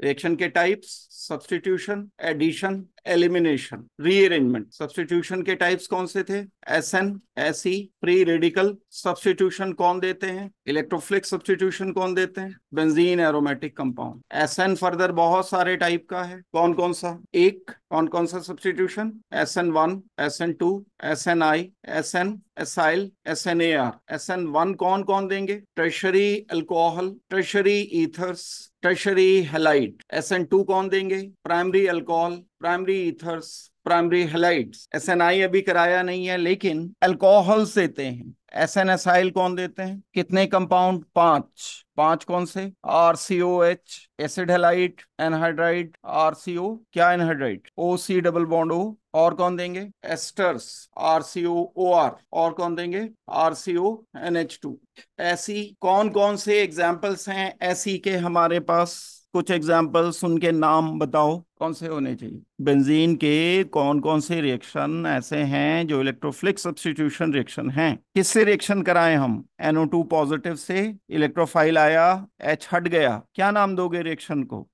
Reaction के types, substitution, addition, elimination, rearrangement. Substitution के types कौन से थे? SN, SE, free radical substitution कौन देते हैं? इलेक्ट्रोफिलिक सब्स्टिट्यूशन कौन देते हैं? Benzene aromatic compound. SN further बहुत सारे टाइप का है, कौन कौन सा? एक, कौन कौन सा substitution? SN1, SN2, SNI, SN, acyl, SNAR। SN1 कौन कौन देंगे? Tertiary alcohol, tertiary ethers, tertiary halide. SN2 कौन देंगे? Primary alcohol, primary ethers, primary halides. SNI अभी कराया नहीं है लेकिन अल्कोहल्स देते हैं। SN एसाइल कौन देते हैं? कितने कंपाउंड? 5। 5 कौन से? RCOH, acid halide, anhydride, RCO, क्या anhydride? OC double bond O। और कौन देंगे? Asters, RCOOR। और कौन देंगे? RCONH2। ऐसी कौन कौन से एग्जाम्पल्स हैं ऐसी के हमारे पास? कुछ एग्जाम्पल्स, उनके नाम बताओ, कौन से होने चाहिए? बेंजीन के कौन कौन से रिएक्शन ऐसे हैं जो इलेक्ट्रोफिलिक सब्स्टिट्यूशन रिएक्शन हैं? किससे रिएक्शन कराएं हम? NO2 पॉजिटिव से इलेक्ट्रोफाइल आया, H हट गया, क्या नाम दोगे रिएक्शन को?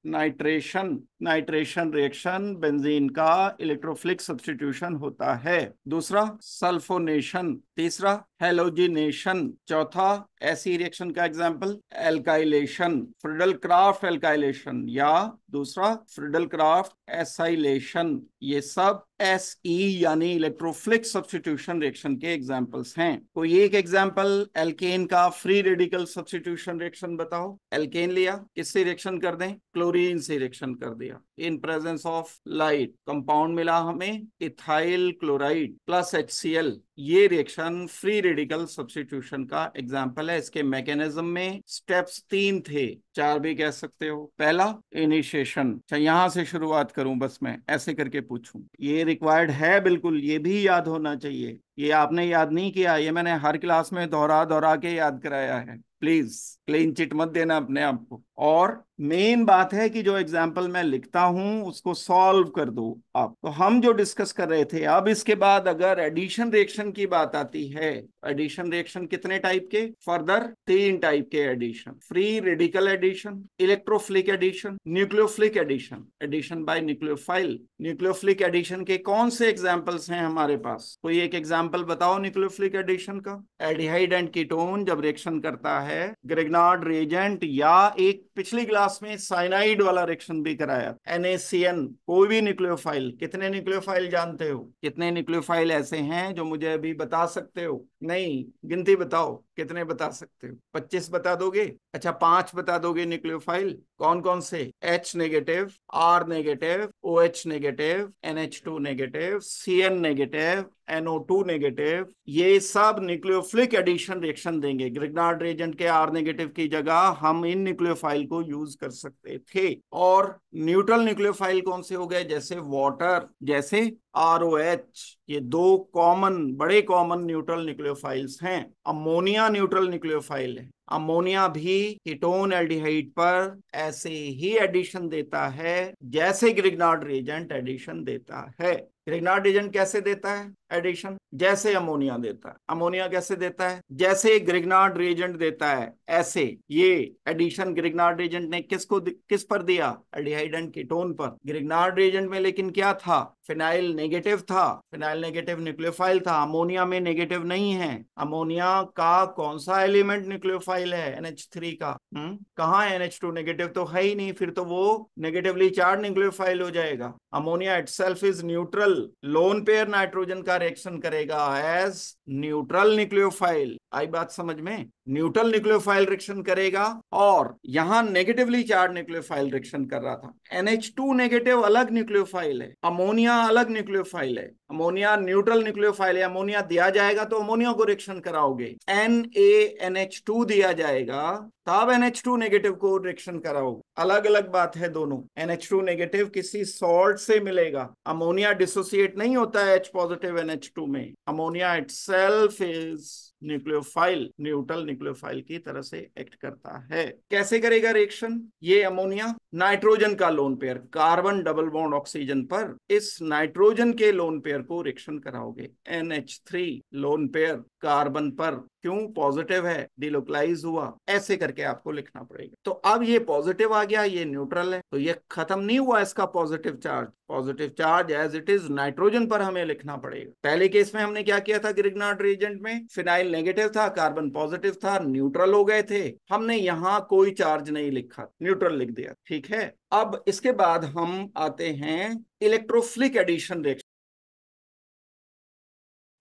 नाइट्रेशन। नाइट्रेशन रिएक्शन बेंजीन का इलेक्ट्रोफिलिक सब्स्टिट्यूशन होता है। दूसरा सल्फोनेशन। तीसरा हेलोजिनेशन। चौथा ऐसी रिएक्शन का example alkylation, Friedel Crafts alkylation, या दूसरा फ्रिडल क्राफ्ट एसाइलेशन। ये सब SE यानी इलेक्ट्रोफिलिक सब्स्टिट्यूशन रिएक्शन के एग्जांपल्स हैं। कोई एक एग्जांपल एल्केन का फ्री रेडिकल सब्स्टिट्यूशन रिएक्शन बताओ। एल्केन लिया, किससे रिएक्शन कर दें? क्लोरीन से रिएक्शन कर दिया। इन प्रेजेंस ऑफ लाइट कंपाउंड मिला हमें इथाइल क्लोराइड प्लस HCl। ये रिएक्शन फ्री रेडिकल सब्स्टिट्यूशन का एग्जाम्पल है। इसके मैकेनिज्म में स्टेप्स 3 थे, 4 भी कह सकते हो। पहला इनिशिएशन। अच्छा, यहां से शुरुआत करूं बस, मैं ऐसे करके पूछूं, ये रिक्वायर्ड है बिल्कुल, ये भी याद होना चाहिए। ये आपने याद नहीं किया, ये मैंने हर क्लास में दोहरा दोहरा के याद कराया है। प्लीज क्लीन चिट मत देना अपने आप को। और मेन बात है कि जो एग्जाम्पल मैं लिखता हूं उसको सॉल्व कर दो आप। तो हम जो डिस्कस कर रहे थे, अब इसके बाद अगर एडिशन रिएक्शन की बात आती है, एडिशन रिएक्शन कितने टाइप के? फर्दर 3 टाइप के addition. Free radical addition, electrophilic addition, nucleophilic addition, addition by nucleophile. Nucleophilic addition के कौन से एग्जाम्पल्स हैं हमारे पास? कोई एक एग्जाम्पल बताओ न्यूक्लियोफिलिक एडिशन का। एल्डिहाइड एंड कीटोन जब रिएक्शन करता है, ग्रिग्नार्ड रिएजेंट, या एक पिछली क्लास में साइनाइड वाला रिएक्शन भी कराया, NaCN। कोई भी न्यूक्लियोफाइल। कितने न्यूक्लियोफाइल जानते हो? कितने न्यूक्लियोफाइल ऐसे हैं जो मुझे अभी बता सकते हो? नहीं, गिनती बताओ, कितने बता सकते हो? 25 बता दोगे? अच्छा, 5 बता दोगे न्यूक्लियोफाइल? कौन कौन से? H negative, R negative, OH negative, NH2 negative, CN negative, NO2 negative. ये सब न्यूक्लियोफिलिक एडिशन रिएक्शन देंगे। ग्रिग्नार्ड रिएजेंट के R नेगेटिव की जगह हम इन न्यूक्लियोफाइल को यूज कर सकते थे। और न्यूट्रल न्यूक्लियोफाइल कौन से हो गए? जैसे वाटर, जैसे ROH। ये 2 कॉमन, बड़े कॉमन न्यूट्रल न्यूक्लियोफाइल्स हैं। अमोनिया न्यूट्रल न्यूक्लियोफाइल है। अमोनिया भी कीटोन एल्डिहाइड पर ऐसे ही एडिशन देता है जैसे ग्रिग्नार्ड रिएजेंट एडिशन देता है। ग्रिग्नार्ड रिएजेंट कैसे देता है एडिशन? जैसे अमोनिया देता है। अमोनिया कैसे देता है? जैसे ग्रिग्नार्ड रिएजेंट देता है, ऐसे। ये एडिशन ग्रिग्नार्ड रिएजेंट ने किस पर दिया? एल्डिहाइड एंड कीटोन पर। ग्रिग्नार्ड रिएजेंट में लेकिन क्या था? फिनाइल नेगेटिव था, फिनाइल नेगेटिव न्यूक्लियोफाइल था। अमोनिया में नेगेटिव नहीं है। अमोनिया का कौन सा एलिमेंट न्यूक्लियोफाइल है? NH3 का। कहाँ है? NH2 नेगेटिव तो है ही नहीं, फिर तो वो नेगेटिवली चार्ज न्यूक्लियोफाइल हो जाएगा। Ammonia itself is neutral, lone pair nitrogen का रिएक्शन करेगा एज न्यूट्रल न्यूक्लियोफाइल। आई बात समझ में? न्यूट्रल न्यूक्लियोफाइल रिएक्शन करेगा, और यहां नेगेटिवली चार्ज न्यूक्लियोफाइल रिएक्शन कर रहा था। NH2 नेगेटिव अलग न्यूक्लियोफाइल है, अमोनिया अलग न्यूक्लियोफाइल है। अमोनिया न्यूट्रल न्यूक्लियोफाइल है। अमोनिया दिया जाएगा तो अमोनिया को रिएक्शन कराओगे, NaNH2 दिया जाएगा तब NH2 नेगेटिव को रिएक्शन कराओगे। अलग अलग बात है दोनों। NH2 नेगेटिव किसी सॉल्ट से मिलेगा। अमोनिया डिसोसिएट नहीं होता है H पॉजिटिव NH2 में। Ammonia itself is nucleophile, neutral nucleophile की तरह से एक्ट करता है। कैसे करेगा रिएक्शन ये अमोनिया? नाइट्रोजन का lone pair, carbon double bond oxygen पर इस नाइट्रोजन के लोन पेयर को रिएक्शन कराओगे, NH3 लोन पेयर कार्बन पर, क्यों पॉजिटिव है, डिलोकलाइज हुआ, ऐसे करके आपको लिखना पड़ेगा। तो अब ये पॉजिटिव आ गया, ये न्यूट्रल है, तो ये खत्म नहीं हुआ इसका positive charge. Positive charge as it is nitrogen पर हमें लिखना पड़ेगा। पहले केस में हमने क्या किया था, ग्रिग्नार्ड रिएजेंट में फिनाइल नेगेटिव था, कार्बन पॉजिटिव था, न्यूट्रल हो गए थे, हमने यहां कोई चार्ज नहीं लिखा, न्यूट्रल लिख दिया, ठीक है। अब इसके बाद हम आते हैं इलेक्ट्रोफिलिक एडिशन रिएक्शन।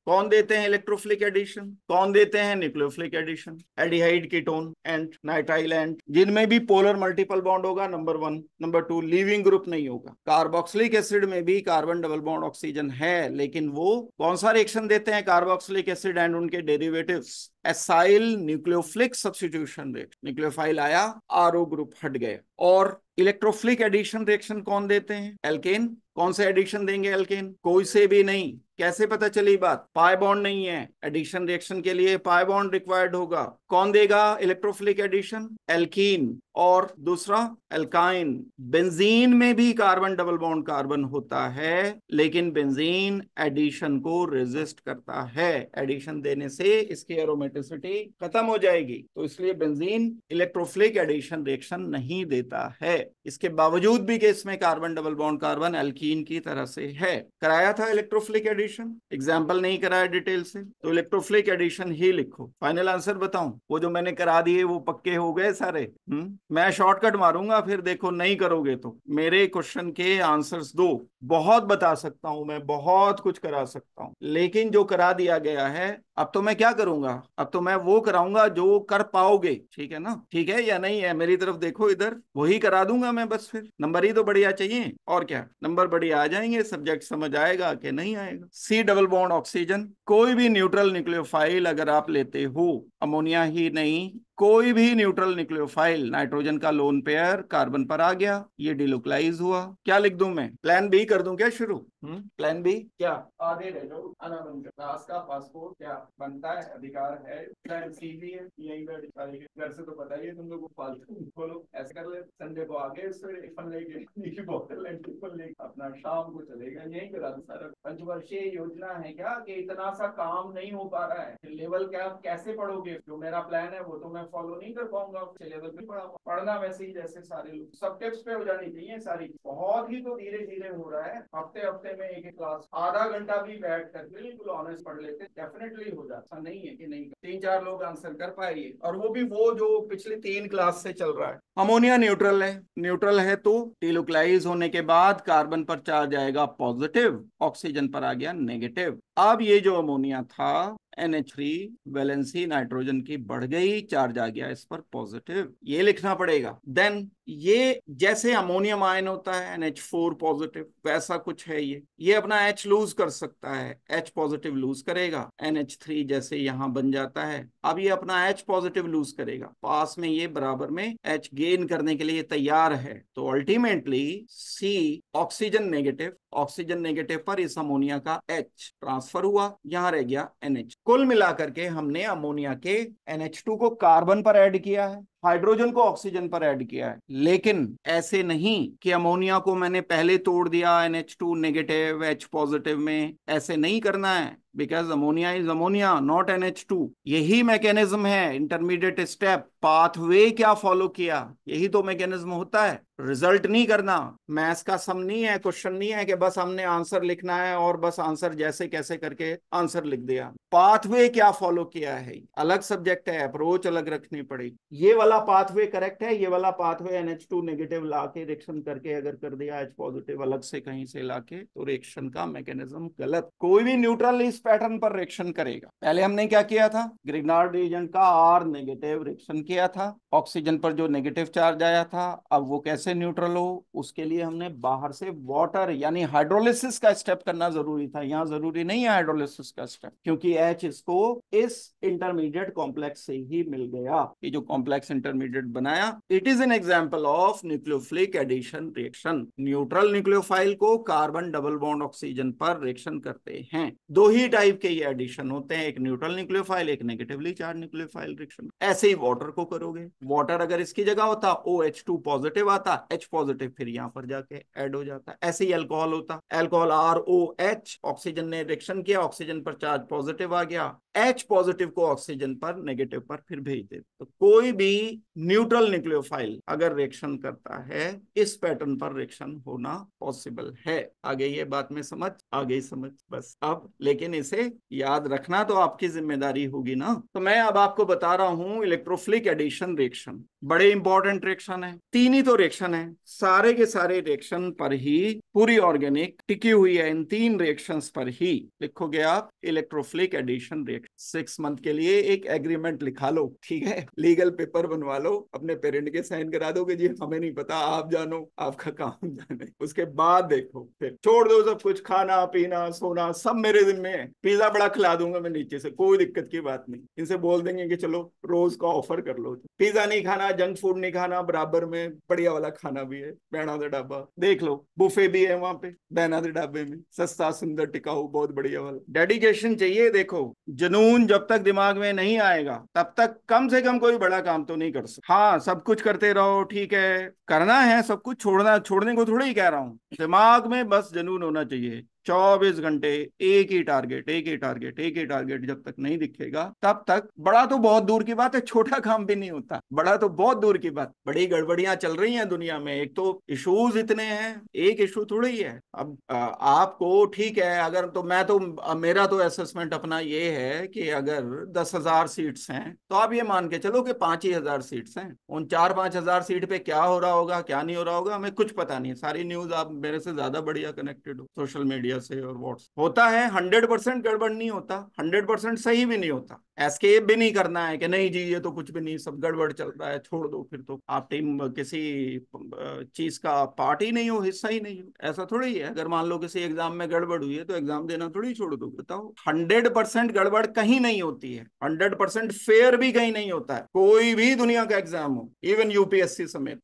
कौन देते हैं इलेक्ट्रोफिलिक एडिशन, कौन देते हैं nucleophilic addition, aldehyde ketone and nitrile and, जिनमें भी पोलर मल्टीपल बॉन्ड होगा, नंबर 1, नंबर 2 लीविंग ग्रुप नहीं होगा। कार्बोक्सिलिक एसिड में भी कार्बन डबल बॉन्ड ऑक्सीजन है, लेकिन वो कौन सा रिएक्शन देते हैं, कार्बोक्सिलिक एसिड एंड उनके derivatives, acyl nucleophilic substitution reaction, nucleophile आया, आरओ ग्रुप हट गए। और इलेक्ट्रोफिलिक एडिशन रिएक्शन कौन देते हैं, एल्केन। कौन से एडिशन देंगे, एल्केन, कोई से भी नहीं। कैसे पता चली बात, पाई बॉन्ड नहीं है, एडिशन रिएक्शन के लिए पाई बॉन्ड रिक्वायर्ड होगा। कौन देगा इलेक्ट्रोफिलिक एडिशन, एल्कीन। और दूसरा एल्काइन। बेंजीन में भी कार्बन डबल बॉन्ड कार्बन होता है, लेकिन बेंजीन एडिशन को रेजिस्ट करता है, एडिशन देने से इसकी एरोमेटिसिटी खत्म हो जाएगी, तो इसलिए बेंजीन इलेक्ट्रोफिलिक एडिशन रिएक्शन नहीं देता है। इसके बावजूद भी कि इसमें carbon double bond carbon alkene की तरह से है। कराया था इलेक्ट्रोफिलिक एडिशन, एग्जाम्पल नहीं कराया डिटेल से, तो इलेक्ट्रोफिलिक एडिशन ही लिखो। फाइनल आंसर बताऊं, वो जो मैंने करा दिए वो पक्के हो गए सारे। मैं शॉर्टकट मारूंगा, फिर देखो नहीं करोगे तो मेरे क्वेश्चन के आंसर्स दो। बहुत बता सकता हूं मैं, बहुत कुछ करा सकता हूं, लेकिन जो करा दिया गया है, अब तो मैं क्या करूंगा, अब तो मैं वो कराऊंगा जो कर पाओगे, ठीक है ना, ठीक है या नहीं है, मेरी तरफ देखो इधर, वही करा दूंगा मैं बस। फिर नंबर ही तो बढ़िया चाहिए, और क्या, नंबर बढ़िया आ जाएंगे, सब्जेक्ट समझ आएगा कि नहीं आएगा। सी डबल बॉन्ड ऑक्सीजन, कोई भी न्यूट्रल न्यूक्लियोफाइल अगर आप लेते हो, अमोनिया ही नहीं, कोई भी न्यूट्रल न्यूक्लियोफाइल, नाइट्रोजन का लोन पेयर कार्बन पर आ गया, ये डिलोकलाइज हुआ, क्या लिख दूं मैं, प्लान बी कर दूं क्या शुरू, प्लान बी क्या, आगे रह जाओ, दास का पासपोर्ट क्या बनता है, अधिकार है, प्लान सी भी है, यही घर से तो पता ही है तुम लोग को, फालतू बोलो, ऐसे कर ले, संडे को आगे टिफिन लेके बोतल टिफिन लेके अपना शाम को चलेगा, यही करा दो सारा। पंचवर्षीय योजना है क्या, कि इतना सा काम नहीं हो पा रहा है, लेवल क्या कैसे पढ़ोगे, जो मेरा प्लान है वो तो मैं फॉलो नहीं कर पाऊंगा, लेवल पे पढ़ना वैसे ही जैसे सारे लोग, सब टिप्स पे हो जानी चाहिए सारी, बहुत ही तो धीरे धीरे हो रहा है, हफ्ते हफ्ते में एक क्लास, आधा घंटा भी बैठ कर बिल्कुल ऑनेस्ट पढ़ लेते, डेफिनेटली हो जाता, नहीं है कि नहीं, 3-4 लोग आंसर कर पाएंगे, और वो भी वो जो पिछले 3 क्लास से चल रहा है। अमोनिया न्यूट्रल है, न्यूट्रल है तो डिलोकलाइज होने के बाद कार्बन पर चार्ज आएगा पॉजिटिव, ऑक्सीजन पर आ गया नेगेटिव। अब ये जो अमोनिया था, NH3 वैलेंसी नाइट्रोजन की बढ़ गई, चार्ज आ गया इस पर पॉजिटिव, ये लिखना पड़ेगा। देन ये जैसे अमोनियम आयन होता है NH4 पॉजिटिव, वैसा कुछ है ये अपना H लूज कर सकता है, H पॉजिटिव लूज करेगा, NH3 जैसे यहां बन जाता है, अब ये अपना H पॉजिटिव लूज करेगा, पास में ये बराबर में H गेन करने के लिए तैयार है, तो ultimately C oxygen negative, oxygen negative पर इस अमोनिया का H ट्रांसफर हुआ, यहां रह गया NH। कुल मिलाकर के हमने अमोनिया के NH2 को कार्बन पर ऐड किया है, हाइड्रोजन को ऑक्सीजन पर ऐड किया है, लेकिन ऐसे नहीं कि अमोनिया को मैंने पहले तोड़ दिया NH2 नेगेटिव H पॉजिटिव में, ऐसे नहीं करना है, because ammonia is ammonia not NH2। यही मैकेनिज्म है, इंटरमीडिएट स्टेप, पाथवे क्या फॉलो किया, यही तो मैकेनिज्म होता है, रिजल्ट नहीं करना। मैथ्स का सम नहीं है, क्वेश्चन नहीं है कि बस हमने आंसर लिखना है और बस आंसर जैसे कैसे करके आंसर लिख दिया, पाथवे क्या फॉलो किया है, अलग सब्जेक्ट है, अप्रोच अलग रखनी पड़ेगी। ये वाला पाथवे करेक्ट है, ये वाला पाथवे NH2 नेगेटिव लाके रिएक्शन करके अगर कर दिया H पॉजिटिव अलग से कहीं से लाके, तो रिएक्शन का मैकेनिज्म गलत। कोई भी न्यूट्रल इस पैटर्न पर रिएक्शन करेगा। पहले हमने क्या किया था, ग्रिग्नार्ड रिएजेंट का R नेगेटिव रिएक्शन किया था, ऑक्सीजन पर जो नेगेटिव चार्ज आया था, अब वो कैसे न्यूट्रल हो, उसके लिए हमने बाहर से वाटर यानी हाइड्रोलिसिस का स्टेप करना जरूरी था, यहाँ जरूरी नहीं है हाइड्रोलिसिस का स्टेप, क्योंकि H इसको इस इंटरमीडिएट कॉम्प्लेक्स से ही मिल गया, ये जो कॉम्प्लेक्स इंटरमीडिएट बनाया, it is an example of nucleophilic addition reaction. Neutral nucleophile को कार्बन डबल बॉन्ड ऑक्सीजन पर रिएक्शन करते हैं, दो ही टाइप के ये एडिशन होते हैं, एक न्यूट्रल न्यूक्लियोफाइल, एक नेगेटिवली चार्ज न्यूक्लियोफाइल रिएक्शन। ऐसे ही वाटर को करोगे, वाटर अगर इसकी जगह होता OH2 पॉजिटिव आता, H पॉजिटिव फिर यहाँ पर जाके ऐड हो जाता। ऐसे ही अल्कोहल होता, अल्कोहल ROH, ऑक्सीजन ने रिएक्शन किया, ऑक्सीजन पर चार्ज पॉजिटिव आ गया, H पॉजिटिव को ऑक्सीजन पर नेगेटिव पर फिर भेज दे। तो कोई भी न्यूट्रल न्यूक्लियोफाइल अगर रिएक्शन करता है, इस पैटर्न पर रिएक्शन होना पॉसिबल है। आगे ये बात में समझ आ गई? समझ बस अब, लेकिन इसे याद रखना तो आपकी जिम्मेदारी होगी ना। तो मैं अब आपको बता रहा हूं इलेक्ट्रोफिलिक एडिशन रिएक्शन, बड़े इंपॉर्टेंट रिएक्शन है। तीन ही तो रिएक्शन है, सारे के सारे रिएक्शन पर ही पूरी ऑर्गेनिक टिकी हुई है, इन तीन रिएक्शंस पर ही। लिखोगे आप इलेक्ट्रोफिलिक एडिशन रिएक्शन, 6 मंथ के लिए एक एग्रीमेंट लिखा लो, ठीक है, लीगल पेपर बनवा लो, अपने पेरेंट के साइन करा दो कि जी हमें नहीं पता, आप जानो, आपका काम जाने। उसके बाद देखो, फिर छोड़ दो सब कुछ, खाना पीना सोना सब मेरे जिम्मे है। पिज्जा बड़ा खिला दूंगा मैं नीचे से, कोई दिक्कत की बात नहीं। इनसे बोल देंगे कि चलो रोज का ऑफर कर लो, पिज्जा नहीं खाना, जंक फूड नहीं खाना, बराबर में बढ़िया वाला खाना भी है, बैना दे ढाबा देख लो, बुफे भी है वहां पे बैना दे ढाबे में, सस्ता सुंदर टिकाऊ बहुत बढ़िया वाला। डेडिकेशन चाहिए। देखो, जुनून जब तक दिमाग में नहीं आएगा तब तक कम से कम कोई बड़ा काम तो नहीं कर सकते। हाँ, सब कुछ करते रहो, ठीक है, करना है सब कुछ, छोड़ने को थोड़ा ही कह रहा हूं, दिमाग में बस जुनून होना चाहिए। 24 घंटे एक ही टारगेट, एक ही टारगेट, एक ही टारगेट जब तक नहीं दिखेगा तब तक, बड़ा तो बहुत दूर की बात है, छोटा काम भी नहीं होता, बड़ा तो बहुत दूर की बात। बड़ी गड़बड़ियां चल रही हैं दुनिया में, एक तो इश्यूज इतने हैं, एक इशू थोड़ी है। अब आपको ठीक है, अगर तो मैं तो मेरा तो असेसमेंट अपना ये है कि अगर 10,000 सीट्स हैं तो आप ये मान के चलो कि 5,000 सीट्स हैं। उन 4-5 हजार सीट पे क्या हो रहा होगा क्या नहीं हो रहा होगा हमें कुछ पता नहीं, सारी न्यूज आप मेरे से ज्यादा बढ़िया कनेक्टेड हो सोशल मीडिया से और व्हाट्सएप। होता है 100% गड़बड़ नहीं होता, 100% सही भी नहीं होता। एस्केप भी नहीं करना है कि नहीं जी ये तो कुछ भी नहीं, सब गड़बड़ चल रहा है, छोड़ दो, फिर तो आप टीम किसी चीज का पार्ट ही नहीं हो, हिस्सा ही नहीं हो, ऐसा थोड़ी है। अगर मान लो किसी एग्जाम में गड़बड़ हुई है तो एग्जाम देना थोड़ी छोड़ दो। बताओ, 100% गड़बड़ कहीं नहीं होती है, 100% फेयर भी कहीं नहीं होता है। कोई भी दुनिया का एग्जाम हो, इवन यूपीएससी समेत,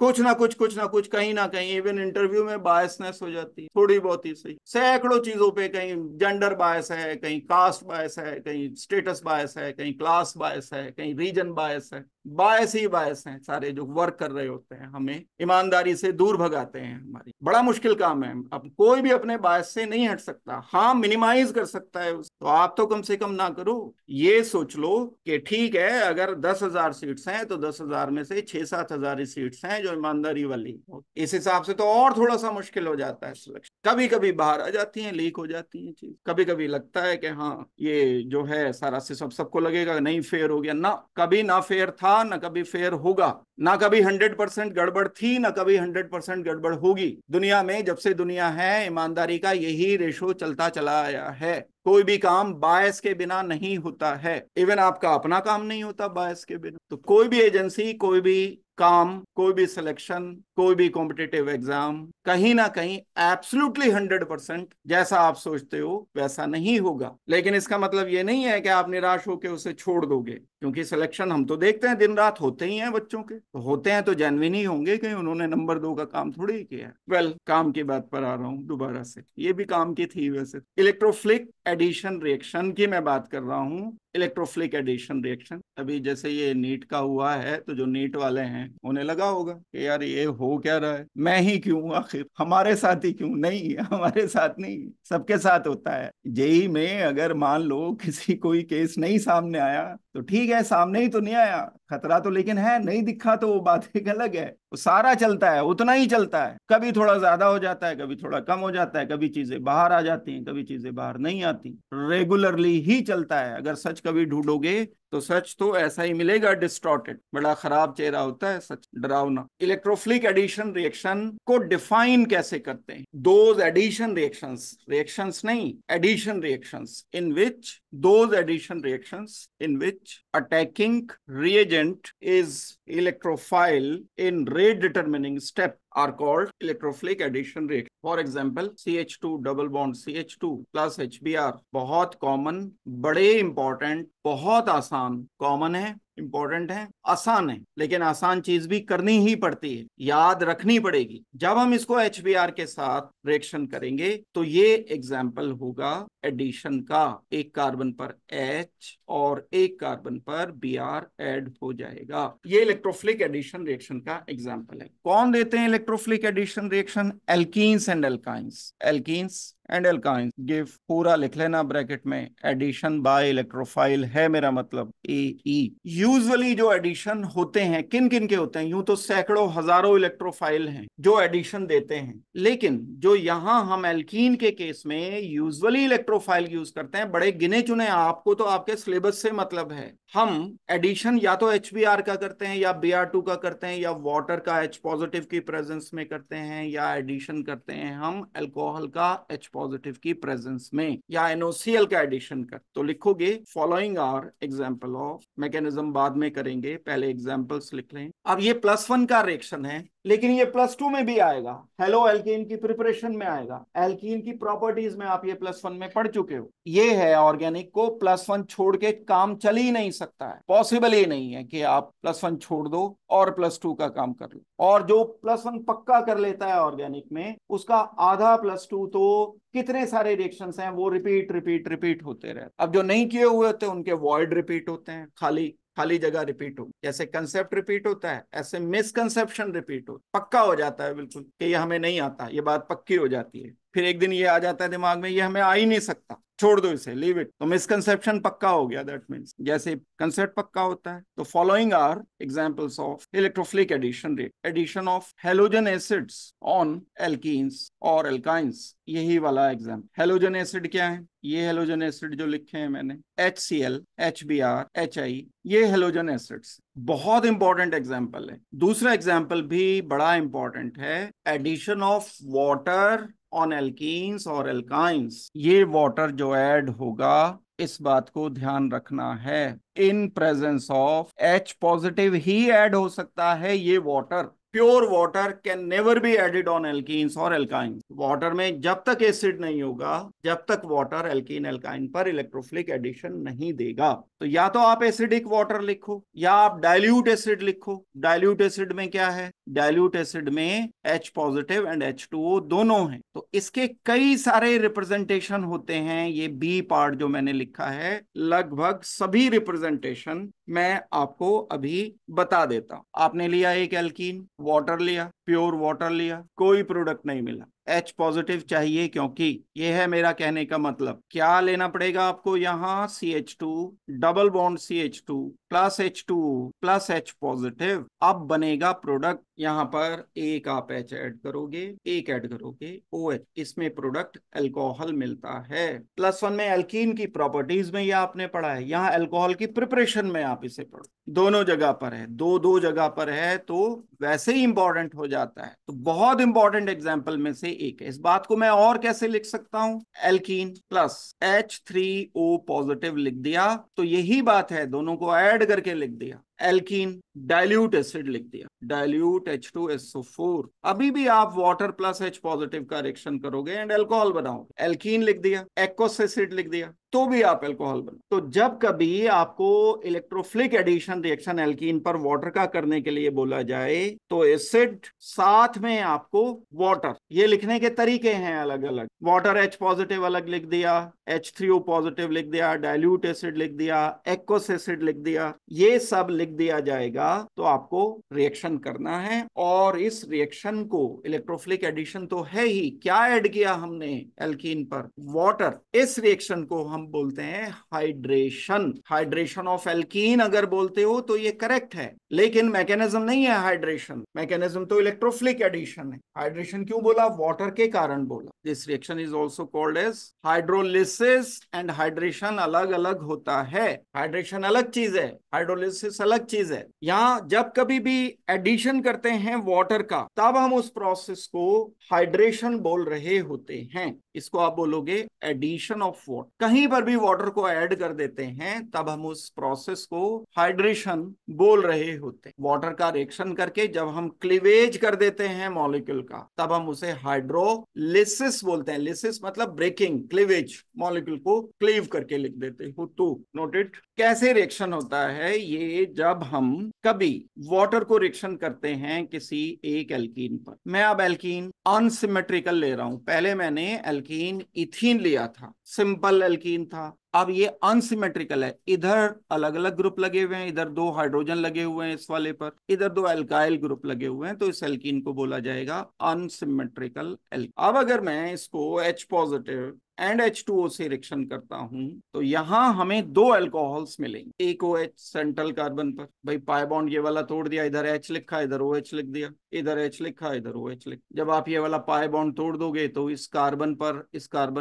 कुछ ना कुछ कहीं ना कहीं, इवन इंटरव्यू में बायसनेस हो जाती है, थोड़ी बहुत ही सही, सैकड़ों चीजों पे, कहीं जेंडर बायस है, कहीं कास्ट बायस है, कहीं स्टेटस बायस है, कहीं क्लास बायस है, कहीं रीजन बायस है, बायस ही बायस हैं सारे जो वर्क कर रहे होते हैं, हमें ईमानदारी से दूर भगाते हैं। हमारी बड़ा मुश्किल काम है। अब कोई भी अपने बायस से नहीं हट सकता, हाँ मिनिमाइज कर सकता है तो आप तो कम से कम ना करो। ये सोच लो कि ठीक है, अगर 10,000 सीट्स हैं तो 10,000 में से 6-7 हजार ही सीट्स हैं जो ईमानदारी वाली। इस हिसाब से तो और थोड़ा सा मुश्किल हो जाता है सिलेक्शन। कभी कभी बाहर आ जाती हैं, लीक हो जाती हैं चीज, कभी कभी लगता है कि हाँ ये जो है सारा से सबको लगेगा नहीं फेयर हो गया, ना कभी ना फेयर था, ना कभी फेयर होगा, ना कभी 100% गड़बड़ थी, ना कभी 100% गड़बड़ होगी। दुनिया में जब से दुनिया है, ईमानदारी का यही रेशो चलता चला आया है। कोई भी काम बायस के बिना नहीं होता है, इवन आपका अपना काम नहीं होता बायस के बिना। तो कोई भी एजेंसी, कोई भी काम, कोई भी सिलेक्शन, कोई भी कॉम्पिटिटिव एग्जाम कहीं ना कहीं एब्सोल्युटली 100% जैसा आप सोचते हो वैसा नहीं होगा। लेकिन इसका मतलब ये नहीं है कि आप निराश होकर उसे छोड़ दोगे, क्योंकि सिलेक्शन हम तो देखते हैं दिन रात होते ही हैं बच्चों के, तो होते हैं तो जेन्युइन ही होंगे, कहीं उन्होंने नंबर 2 का काम थोड़ी ही किया है। वेल, काम की बात पर आ रहा हूं दोबारा से, ये भी काम की थी वैसे। इलेक्ट्रोफिलिक एडिशन रिएक्शन की मैं बात कर रहा हूं, इलेक्ट्रोफिलिक एडिशन रिएक्शन। अभी जैसे ये नीट का हुआ है तो जो नीट वाले हैं उन्हें लगा होगा कि यार ये हो क्या रहा है, मैं ही क्यों, आखिर हमारे साथ ही क्यों? नहीं, हमारे साथ नहीं, सबके साथ होता है। जेई में अगर मान लो किसी कोई केस नहीं सामने आया तो ठीक है, सामने ही तो नहीं आया, खतरा तो लेकिन है, नहीं दिखा तो वो बात एक अलग है। वो सारा चलता है, उतना ही चलता है, कभी थोड़ा ज्यादा हो जाता है, कभी थोड़ा कम हो जाता है, कभी चीजें बाहर आ जाती हैं, कभी चीजें बाहर नहीं आती, रेगुलरली ही चलता है। अगर सच कभी ढूंढोगे तो सच तो ऐसा ही मिलेगा, डिस्टॉर्टेड, बड़ा खराब चेहरा होता है सच, डरावना। इलेक्ट्रोफिलिक एडिशन रिएक्शन को डिफाइन कैसे करते हैं? दोज एडिशन रिएक्शंस, रिएक्शंस नहीं, addition reactions in which, those addition reactions in which attacking reagent is electrophile in rate determining step are called electrophilic addition reaction. For example, CH2 double bond CH2 plus HBr, बहुत common, बड़े important, बहुत आसान, common है, important है, आसान है, लेकिन आसान चीज भी करनी ही पड़ती है, याद रखनी पड़ेगी। जब हम इसको HBr के साथ रिएक्शन करेंगे तो ये एग्जाम्पल होगा एडिशन का, एक कार्बन पर H और एक कार्बन पर Br ऐड हो जाएगा। ये इलेक्ट्रोफिलिक एडिशन रिएक्शन का एग्जाम्पल है। कौन देते हैं electrophilic addition reaction? Alkenes and alkynes. Alkenes and alkynes give, पूरा लिख लेना ब्रैकेट में, एडिशन बाय इलेक्ट्रोफाइल है मेरा मतलब AE। यूजुअली जो एडिशन होते हैं किन किन के होते हैं? यूं तो सैकड़ों हजारों इलेक्ट्रोफाइल हैं जो एडिशन देते हैं, लेकिन जो यहां हम एल्कीन के केस में यूजुअली इलेक्ट्रोफाइल यूज करते हैं, बड़े गिने चुने, आपको तो आपके सिलेबस से मतलब है। हम एडिशन या तो HBr का करते हैं या Br2 का करते हैं या वाटर का H पॉजिटिव की प्रेजेंस में करते हैं, या एडिशन करते हैं हम अल्कोहल का H पॉजिटिव की प्रेजेंस में, या NOCl का एडिशन कर। तो लिखोगे following are example of, mechanism बाद में करेंगे, पहले एग्जांपल्स लिख लें। अब ये +1 का रिएक्शन है, लेकिन ये +2 में भी आएगा, हेलो एल्कीन की प्रिपरेशन में आएगा। एल्कीन की प्रॉपर्टीज में आप ये +1 में पढ़ चुके हो। ये है ऑर्गेनिक को +1 छोड़ के काम चल ही नहीं सकता है, पॉसिबल ही नहीं है कि आप +1 छोड़ दो और +2 का काम कर लो। और जो +1 पक्का कर लेता है ऑर्गेनिक में, उसका आधा +2 तो कितने सारे रिएक्शंस हैं वो रिपीट रिपीट रिपीट होते रहते। अब जो नहीं किए हुए होते उनके वॉइड रिपीट होते हैं, खाली खाली जगह रिपीट हो। जैसे कंसेप्ट रिपीट होता है, ऐसे मिसकंसेप्शन रिपीट हो, पक्का हो जाता है बिल्कुल कि ये हमें नहीं आता, ये बात पक्की हो जाती है। फिर एक दिन ये आ जाता है दिमाग में, ये हमें आ ही नहीं सकता, छोड़ दो इसे, लीव इट, तो मिसकंसेप्शन पक्का हो गया। दैट मींस जैसे कंसेप्ट पक्का होता है। तो following are examples of electrophilic addition rate, addition of halogen acids on alkenes और एल्काइंस। यही वाला एग्जाम्पल। हेलोजन एसिड क्या है? ये हेलोजन एसिड जो लिखे हैं मैंने, HCl, HBr, HI, ये हेलोजन एसिड्स, बहुत इंपॉर्टेंट एग्जाम्पल है। दूसरा एग्जाम्पल भी बड़ा इंपॉर्टेंट है, addition of water on alkenes और एल्काइंस। ये वाटर जो ऐड होगा, इस बात को ध्यान रखना है, in presence of H positive ही ऐड हो सकता है ये water. Pure water can never be added on alkenes और एल्काइन। वाटर में जब तक एसिड नहीं होगा, जब तक वाटर एल्कीन एल्काइन पर इलेक्ट्रोफिलिक एडिशन नहीं देगा। तो या तो आप एसिडिक वाटर लिखो या आप डाइल्यूट एसिड लिखो। डाइल्यूट एसिड में क्या है? डाइल्यूट एसिड में H पॉजिटिव एंड H2O दोनों हैं। तो इसके कई सारे रिप्रेजेंटेशन होते हैं। ये B पार्ट जो मैंने लिखा है, लगभग सभी रिप्रेजेंटेशन मैं आपको अभी बता देता हूं। आपने लिया एक एल्कीन, वाटर लिया, प्योर वाटर लिया, कोई प्रोडक्ट नहीं मिला, H पॉजिटिव चाहिए, क्योंकि ये है मेरा कहने का मतलब। क्या लेना पड़ेगा आपको यहाँ? CH2 double bond CH2 plus H2O plus H positive. अब बनेगा प्रोडक्ट। यहाँ पर एक आप H ऐड करोगे, एक ऐड करोगे OH, इसमें प्रोडक्ट अल्कोहल मिलता है। +1 में एल्कीन की प्रॉपर्टीज में ये आपने पढ़ा है, यहाँ अल्कोहल की प्रिपरेशन में आप इसे पढ़ो। दोनों जगह पर है, दो दो जगह पर है, तो वैसे ही इंपॉर्टेंट हो जाता है। तो बहुत इंपॉर्टेंट एग्जाम्पल में से एक है। इस बात को मैं और कैसे लिख सकता हूं? एल्कीन प्लस H3O पॉजिटिव लिख दिया, तो यही बात है, दोनों को ऐड करके लिख दिया। एल्कीन डाइल्यूट एसिड लिख दिया, डाइल्यूट H2SO4। अभी भी आप वाटर प्लस H पॉजिटिव का रिएक्शन करोगे एंड अल्कोहल बनाओगे। एल्कीन लिख दिया, एक्वस एसिड लिख दिया, तो भी आप अल्कोहल बना। तो जब कभी आपको इलेक्ट्रोफिलिक एडिशन रिएक्शन एल्कीन पर वाटर का करने के लिए बोला जाए, तो एसिड साथ में आपको वाटर, ये लिखने के तरीके हैं अलग अलग। वाटर H पॉजिटिव अलग लिख दिया, H3O पॉजिटिव लिख दिया, डाइल्यूट एसिड लिख दिया, एक्वस एसिड लिख दिया, ये सब लिख दिया जाएगा। तो आपको रिएक्शन करना है, और इस रिएक्शन को, इलेक्ट्रोफिलिक एडिशन तो है ही, क्या ऐड किया हमने एल्कीन पर? वाटर। इस रिएक्शन को हम बोलते हैं हाइड्रेशन। हाइड्रेशन ऑफ एल्कीन अगर बोलते हो तो ये करेक्ट है, लेकिन मैकेनिज्म नहीं है हाइड्रेशन। मैकेनिज्म तो इलेक्ट्रोफिलिक एडिशन है। हाइड्रेशन क्यों बोला? वाटर के कारण बोला। This reaction is also called as hydrolysis, and hydration अलग अलग होता है। हाइड्रेशन अलग चीज है, हाइड्रोलिसिस अलग चीज है। यहाँ जब कभी भी एडिशन करते हैं वाटर का, तब हम उस प्रोसेस को हाइड्रेशन बोल रहे होते हैं। इसको आप बोलोगे एडिशन ऑफ वाटर। कहीं पर भी वाटर को ऐड कर देते हैं, तब हम उस प्रोसेस को हाइड्रेशन बोल रहे होते हैं। वाटर का रिएक्शन करके जब हम क्लीवेज कर देते हैं मॉलिक्यूल का, तब हम उसे हाइड्रोलिसिस बोलते हैं। लिसिस मतलब ब्रेकिंग, क्लीवेज, मॉलिक्यूल को क्लीव करके लिख देते हो। तो नोट इट। कैसे रिएक्शन होता है ये जब हम कभी वाटर को रिएक्शन करते हैं किसी एक एल्कीन पर, मैं अब एल्कीन अनसिमेट्रिकल ले रहा हूं, पहले मैंने एल्कीन इथीन लिया था, सिंपल एल्कीन था, अब ये अनसिमेट्रिकल है, इधर अलग अलग ग्रुप लगे हुए हैं, इधर 2 हाइड्रोजन लगे हुए हैं इस वाले पर, इधर 2 एल्काइल ग्रुप लगे हुए हैं, तो इस एल्कीन को बोला जाएगा अनसिमेट्रिकल एल्कीन। अब अगर मैं इसको H पॉजिटिव एंड H2O से रिएक्शन करता हूं तो यहां हमें 2 अल्कोहल्स मिलेंगे, एक OH सेंट्रल कार्बन पर, भाई पाई बॉन्ड ये वाला तोड़ दिया, इधर H लिखा इधर OH लिख दिया, इधर H लिखा इधर OH लिख, जब आप ये वाला पाई बॉन्ड तोड़ दोगे तो इस कार्बन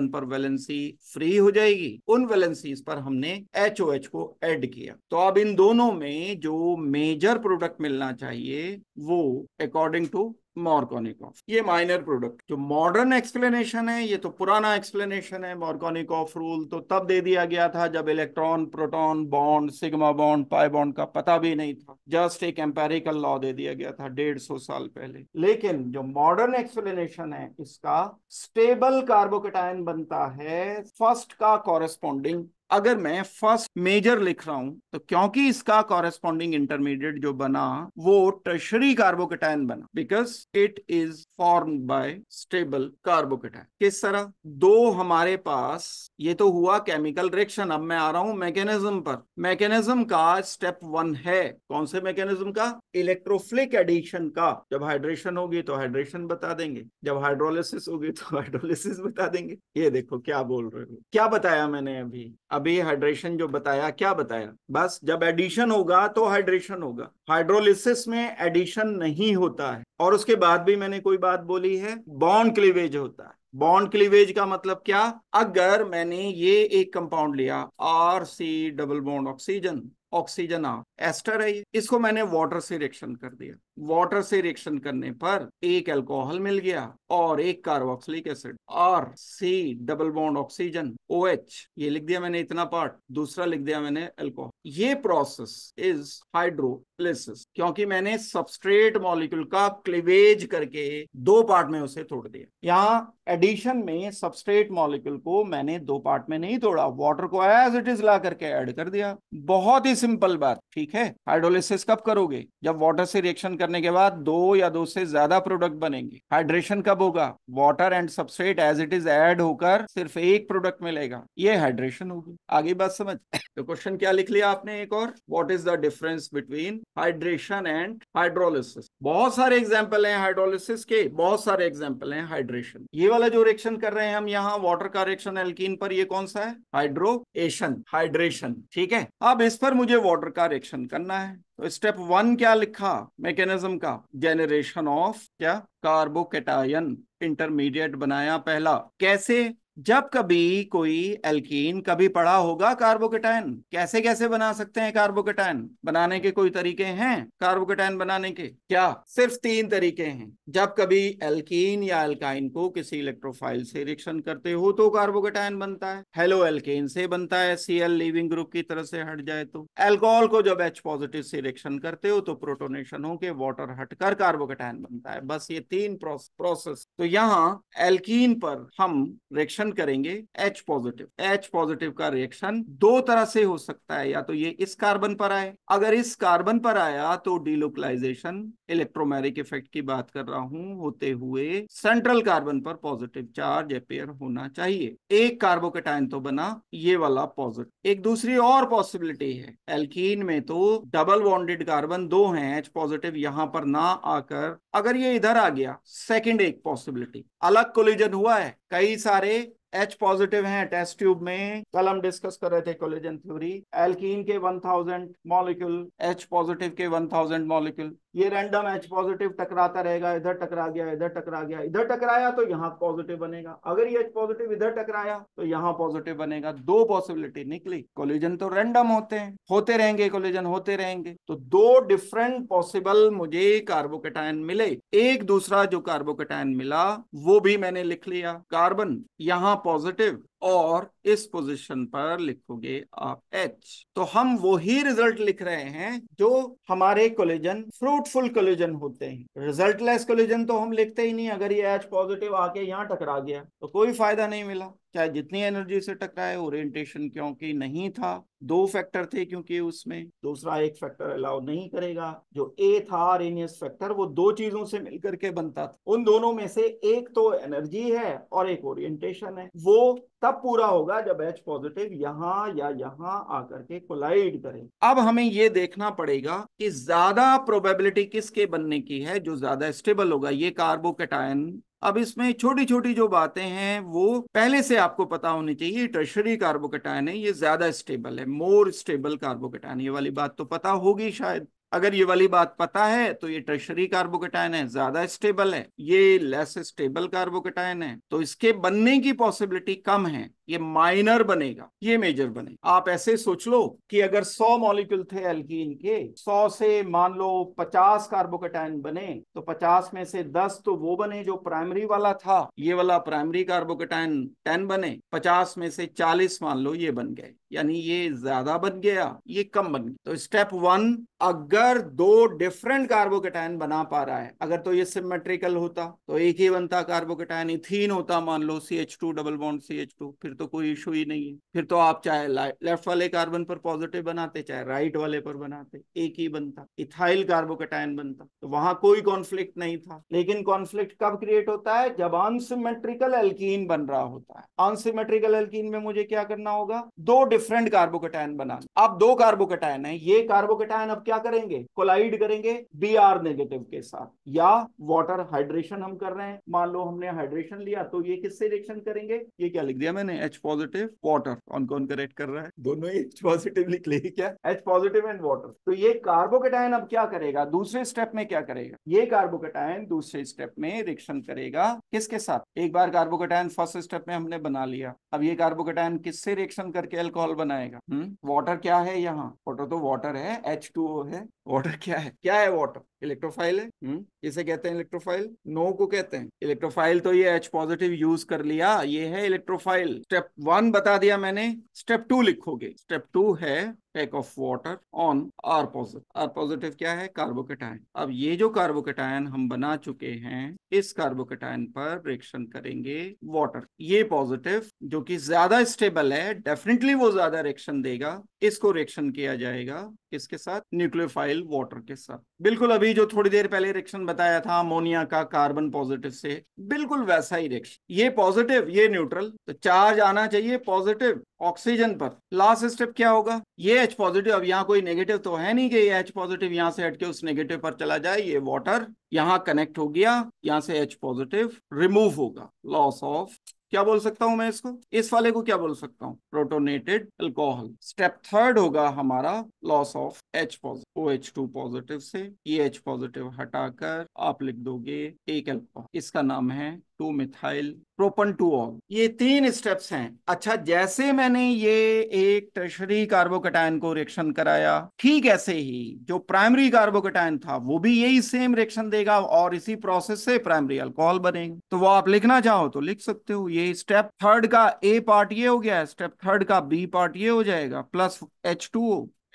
पर वैलेंसी फ्री हो जाएगी, उन वैलेंसीज पर हमने HOH को ऐड किया, तो अब इन दोनों में जो मेजर प्रोडक्ट मिलना चाहिए वो अकॉर्डिंग टू मॉर्कोनिकॉफ, ये माइनर प्रोडक्ट। जो मॉडर्न एक्सप्लेनेशन है ये तो पुराना एक्सप्लेनेशन है, मॉर्कोनिकॉफ रूल तो तब दे दिया गया था जब electron proton bond sigma bond pi bond का पता भी नहीं था, जस्ट एक एम्पेरिकल लॉ दे दिया गया था 150 साल पहले। लेकिन जो मॉडर्न एक्सप्लेनेशन है इसका, स्टेबल कार्बोकेटायन बनता है फर्स्ट का कॉरेस्पॉन्डिंग, अगर मैं फर्स्ट मेजर लिख रहा हूं तो क्योंकि इसका कॉरेस्पॉन्डिंग इंटरमीडिएट जो बना वो टर्शरी कार्बोकेटायन बना, because it is formed bye stable carbocation. किस तरह, दो हमारे पास, ये तो हुआ केमिकल रिएक्शन, अब मैं आ रहा हूं मैकेनिज्म पर। मैकेनिज्म का स्टेप 1 है, कौन से मैकेनिज्म का, इलेक्ट्रोफिलिक एडिशन का, जब हाइड्रेशन होगी तो हाइड्रेशन बता देंगे, जब हाइड्रोलिसिस होगी तो हाइड्रोलिसिस बता देंगे। ये देखो क्या बोल रहे हो, क्या बताया मैंने अभी हाइड्रेशन जो बताया, क्या बताया, बस जब एडिशन होगा तो हाइड्रेशन होगा, हाइड्रोलिसिस में एडिशन नहीं होता है। और उसके बाद भी मैंने कोई बात बोली है, बॉन्ड क्लीवेज होता है। बॉन्ड क्लीवेज का मतलब क्या, अगर मैंने ये एक कंपाउंड लिया RC double bond oxygen, oxygen ester है, इसको मैंने वाटर से रिएक्शन कर दिया, वाटर से रिएक्शन करने पर एक अल्कोहल मिल गया और एक carboxylic acid, RC double bond oxygen OH, ये लिख दिया मैंने इतना पार्ट, दूसरा लिख दिया मैंने अल्कोहल। ये प्रोसेस इज हाइड्रोलिसिस, क्योंकि मैंने सबस्ट्रेट मॉलिक्यूल का क्लीवेज करके 2 पार्ट में उसे तोड़ दिया। यहाँ एडिशन में सबस्ट्रेट मॉलिक्यूल को मैंने 2 पार्ट में नहीं तोड़ा, वाटर को एज इट इज ला करके ऐड कर दिया, बहुत ही सिंपल बात, ठीक है। हाइड्रोलिसिस कब करोगे, जब वाटर से रिएक्शन करने के बाद 2 या 2 से ज्यादा प्रोडक्ट बनेंगे। हाइड्रेशन कब होगा, water and substrate as it is add होकर सिर्फ एक प्रोडक्ट मिलेगा, ये हाइड्रेशन होगी। आगे बात समझ, तो क्वेश्चन क्या लिख लिया आपने एक और, what is the difference between hydration and hydrolysis. बहुत सारे एग्जांपल हैं हाइड्रोलिसिस के, बहुत सारे एग्जांपल हैं हाइड्रेशन। ये वाला जो रिएक्शन कर रहे हैं हम यहाँ वाटर का रिएक्शन एल्कीन पर, ये कौन सा है, हाइड्रोएशन, हाइड्रेशन, ठीक है। अब इस पर मुझे वाटर का रिएक्शन करना है, तो स्टेप 1 क्या लिखा मैकेनिज्म का, जेनरेशन ऑफ क्या, कार्बोकेटायन, इंटरमीडिएट बनाया पहला। कैसे, जब कभी कोई एल्कीन, कभी पढ़ा होगा कार्बोकेटायन, कैसे कैसे बना सकते हैं कार्बोकेटायन, बनाने के कोई तरीके हैं कार्बोकेटायन बनाने के, क्या, सिर्फ 3 तरीके हैं। जब कभी एल्कीन या एल्काइन को किसी इलेक्ट्रोफाइल से रिएक्शन करते हो तो कार्बोकेटायन बनता है, हेलो एल्केन से बनता है, Cl लीविंग ग्रुप की तरह से हट जाए तो। अल्कोहल को जब H पॉजिटिव से रिएक्शन करते हो तो प्रोटोनेशन होके वाटर हटकर कार्बोकेटायन बनता है, बस ये 3 प्रोसेस। तो यहाँ एल्कीन पर हम रिएक्शन करेंगे H पॉजिटिव का रिएक्शन 2 तरह से हो सकता है, या तो ये इस कार्बन पर आए, अगर इस कार्बन पर आया तो डिलोकलाइजेशन, इलेक्ट्रोमैरिक इफेक्ट की बात कर रहा हूं, होते हुए सेंट्रल कार्बन पर पॉजिटिव चार्ज अपेयर होना चाहिए, एक कार्बोकेटायन तो बना ये वाला पॉजिटिव। एक दूसरी और पॉसिबिलिटी है, एल्कीन में तो डबल बॉन्डेड कार्बन 2 हैं, H पॉजिटिव यहां पर ना आकर अगर ये इधर आ गया, सेकंड एक पॉसिबिलिटी, अलग कोलिजन हुआ है, कई सारे H पॉजिटिव हैं टेस्ट ट्यूब में, कल हम डिस्कस कर रहे थे कोलिजन थ्योरी, एल्कीन के 1000 मॉलिक्यूल, H पॉजिटिव के 1000 मॉलिक्यूल, ये रैंडम H पॉजिटिव टकराता रहेगा, इधर टकरा गया, इधर टकरा गया, इधर टकराया तो यहाँ पॉजिटिव बनेगा, अगर ये H पॉजिटिव इधर टकराया तो यहाँ पॉजिटिव बनेगा। 2 पॉसिबिलिटी निकली, कोलिजन तो रैंडम होते हैं, होते रहेंगे कोलिजन, होते रहेंगे, तो 2 डिफरेंट पॉसिबल मुझे कार्बोकेटायन मिले। एक दूसरा जो कार्बोकेटायन मिला वो भी मैंने लिख लिया, कार्बन यहाँ पॉजिटिव और इस पोजीशन पर लिखोगे आप H, तो हम वही रिजल्ट लिख रहे हैं जो हमारे कोलिजन फ्रूटफुल कोलिजन होते हैं। रिजल्टलेस कोलिजन तो हम लिखते ही नहीं, अगर ये H पॉजिटिव आके यहाँ टकरा गया तो कोई फायदा नहीं मिला, चाहे जितनी एनर्जी से टकराए, ओरिएंटेशन क्योंकि नहीं था, दो फैक्टर थे क्योंकि उसमें, दूसरा एक फैक्टर अलाउ नहीं करेगा। जो ए था आर्हेनियस फैक्टर, वो दो चीजों से मिलकर के बनता था, उन दोनों में से एक तो एनर्जी है और एक ओरिएंटेशन है। वो तब पूरा होगा जब H पॉजिटिव यहां या यहां आकर के कोलाइड करे। अब हमें ये देखना पड़ेगा कि ज्यादा प्रोबेबिलिटी किसके बनने की है, जो ज्यादा स्टेबल होगा, ये कार्बोकैटायन। अब इसमें छोटी छोटी जो बातें हैं वो पहले से आपको पता होनी चाहिए। टर्शरी कार्बोकैटायन है, ये ज्यादा स्टेबल है, मोर स्टेबल कार्बोकैटायन, ये वाली बात तो पता होगी शायद। अगर ये वाली बात पता है तो ये टर्शरी कार्बोकैटायन है, ज्यादा स्टेबल है। ये लेस स्टेबल कार्बोकैटायन है, तो इसके बनने की पॉसिबिलिटी कम है। ये माइनर बनेगा, ये मेजर बनेगा। आप ऐसे सोच लो कि अगर 100 मॉलिक्यूल थे एल्कीन के, 100 से मान लो 50 कार्बोकैटायन बने, तो 50 में से 10 तो वो बने जो प्राइमरी वाला था, ये वाला प्राइमरी कार्बोकैटायन 10 बने। 50 में से 40 मान लो ये बन गए, यानी ये ज्यादा बन गया, ये कम बन गया। तो स्टेप 1, अगर दो डिफरेंट कार्बोकैटायन बना पा रहा है, अगर तो ये सिमेट्रिकल होता तो एक ही बनता कार्बोकैटायन, इथीन होता मान लो CH2 डबल बॉन्ड CH2, फिर तो कोई इशू ही नहीं है। फिर तो आप चाहे लेफ्ट वाले कार्बन पर पॉजिटिव बनाते, चाहे राइट वाले पर बनाते, एक ही बनता, इथाइल कार्बोकैटायन बनता, तो वहां कोई कॉन्फ्लिक्ट नहीं था। लेकिन कॉन्फ्लिक्ट कब क्रिएट होता है, जब अनसिमेट्रिकल एल्कीन बन रहा होता है। अनसिमेट्रिकल एल्कीन में मुझे क्या करना होगा, दो डिफरेंट कार्बोकैटायन बनाना। अब दो कार्बोकैटायन है, ये कार्बोकैटायन अब क्या करेंगे, कोलाइड करेंगे Br नेगेटिव के साथ, या वाटर हाइड्रेशन हम कर रहे हैं, मान लो हमने हाइड्रेशन लिया, तो ये किससे रिएक्शन करेंगे, ये क्या लिख दिया मैंने, H पॉजिटिव वाटर। कौन कौन करेक्ट कर रहा है, दोनों H पॉजिटिव लिख लिए क्या, H पॉजिटिव एंड वाटर। तो ये कार्बोकैटायन अब क्या करेगा, दूसरे स्टेप में क्या करेगा, ये कार्बोकैटायन दूसरे स्टेप में रिएक्शन करेगा किसके साथ, एक बार कार्बोकैटायन फर्स्ट स्टेप में हमने बना लिया, अब ये कार्बोकैटायन किससे रिएक्शन करके अल्कोहल बनाएगा, वाटर क्या है यहाँ, वाटर तो वाटर है, H2O है। वाटर क्या है, क्या है वाटर, इलेक्ट्रोफाइल है। इसे कहते हैं इलेक्ट्रोफाइल, नो को कहते हैं इलेक्ट्रोफाइल। तो ये H पॉजिटिव यूज कर लिया, ये है इलेक्ट्रोफाइल। स्टेप 1 बता दिया मैंने, स्टेप 2 लिखोगे। स्टेप 2 है take off water on R positive. R positive क्या है, कार्बोकैटायन। अब ये जो कार्बोकैटायन हम बना चुके हैं, इस कार्बोकैटायन पर रिएक्शन करेंगे वाटर। ये पॉजिटिव जो कि ज्यादा स्टेबल है, डेफिनेटली वो ज्यादा रिएक्शन देगा, इसको रिएक्शन किया जाएगा किसके साथ, न्यूक्लियोफाइल वाटर के साथ। बिल्कुल अभी जो थोड़ी देर पहले रिएक्शन बताया था अमोनिया का कार्बन पॉजिटिव से, बिल्कुल वैसा ही रिएक्शन। ये पॉजिटिव ये न्यूट्रल, तो चार्ज आना चाहिए पॉजिटिव ऑक्सीजन पर। लास्ट स्टेप क्या होगा, ये H पॉजिटिव, अब यहाँ कोई नेगेटिव तो है नहीं कि ये H पॉजिटिव यहाँ से हटके उस नेगेटिव पर चला जाए, ये वाटर यहाँ कनेक्ट हो गया, यहाँ से H पॉजिटिव रिमूव होगा, लॉस ऑफ, क्या बोल सकता हूं मैं इसको, इस वाले को क्या बोल सकता हूं, प्रोटोनेटेड अल्कोहल। स्टेप 3 होगा हमारा loss of H positive, OH2 positive से ये H पॉजिटिव हटाकर आप लिख दोगे एक अल्कोहल, इसका नाम है 2 मिथाइल प्रोपन 2ऑल। ये 3 स्टेप्स हैं। अच्छा, जैसे मैंने ये एक टर्शरी कार्बोकैटायन को रिएक्शन कराया, ठीक ऐसे ही जो प्राइमरी कार्बोकैटायन था वो भी यही सेम रिएक्शन देगा और इसी प्रोसेस से प्राइमरी अल्कोहल बनेगा। तो वो आप लिखना चाहो तो लिख सकते हो। ये स्टेप 3 का A पार्ट ये हो गया, स्टेप 3 का B पार्ट ये हो जाएगा, प्लस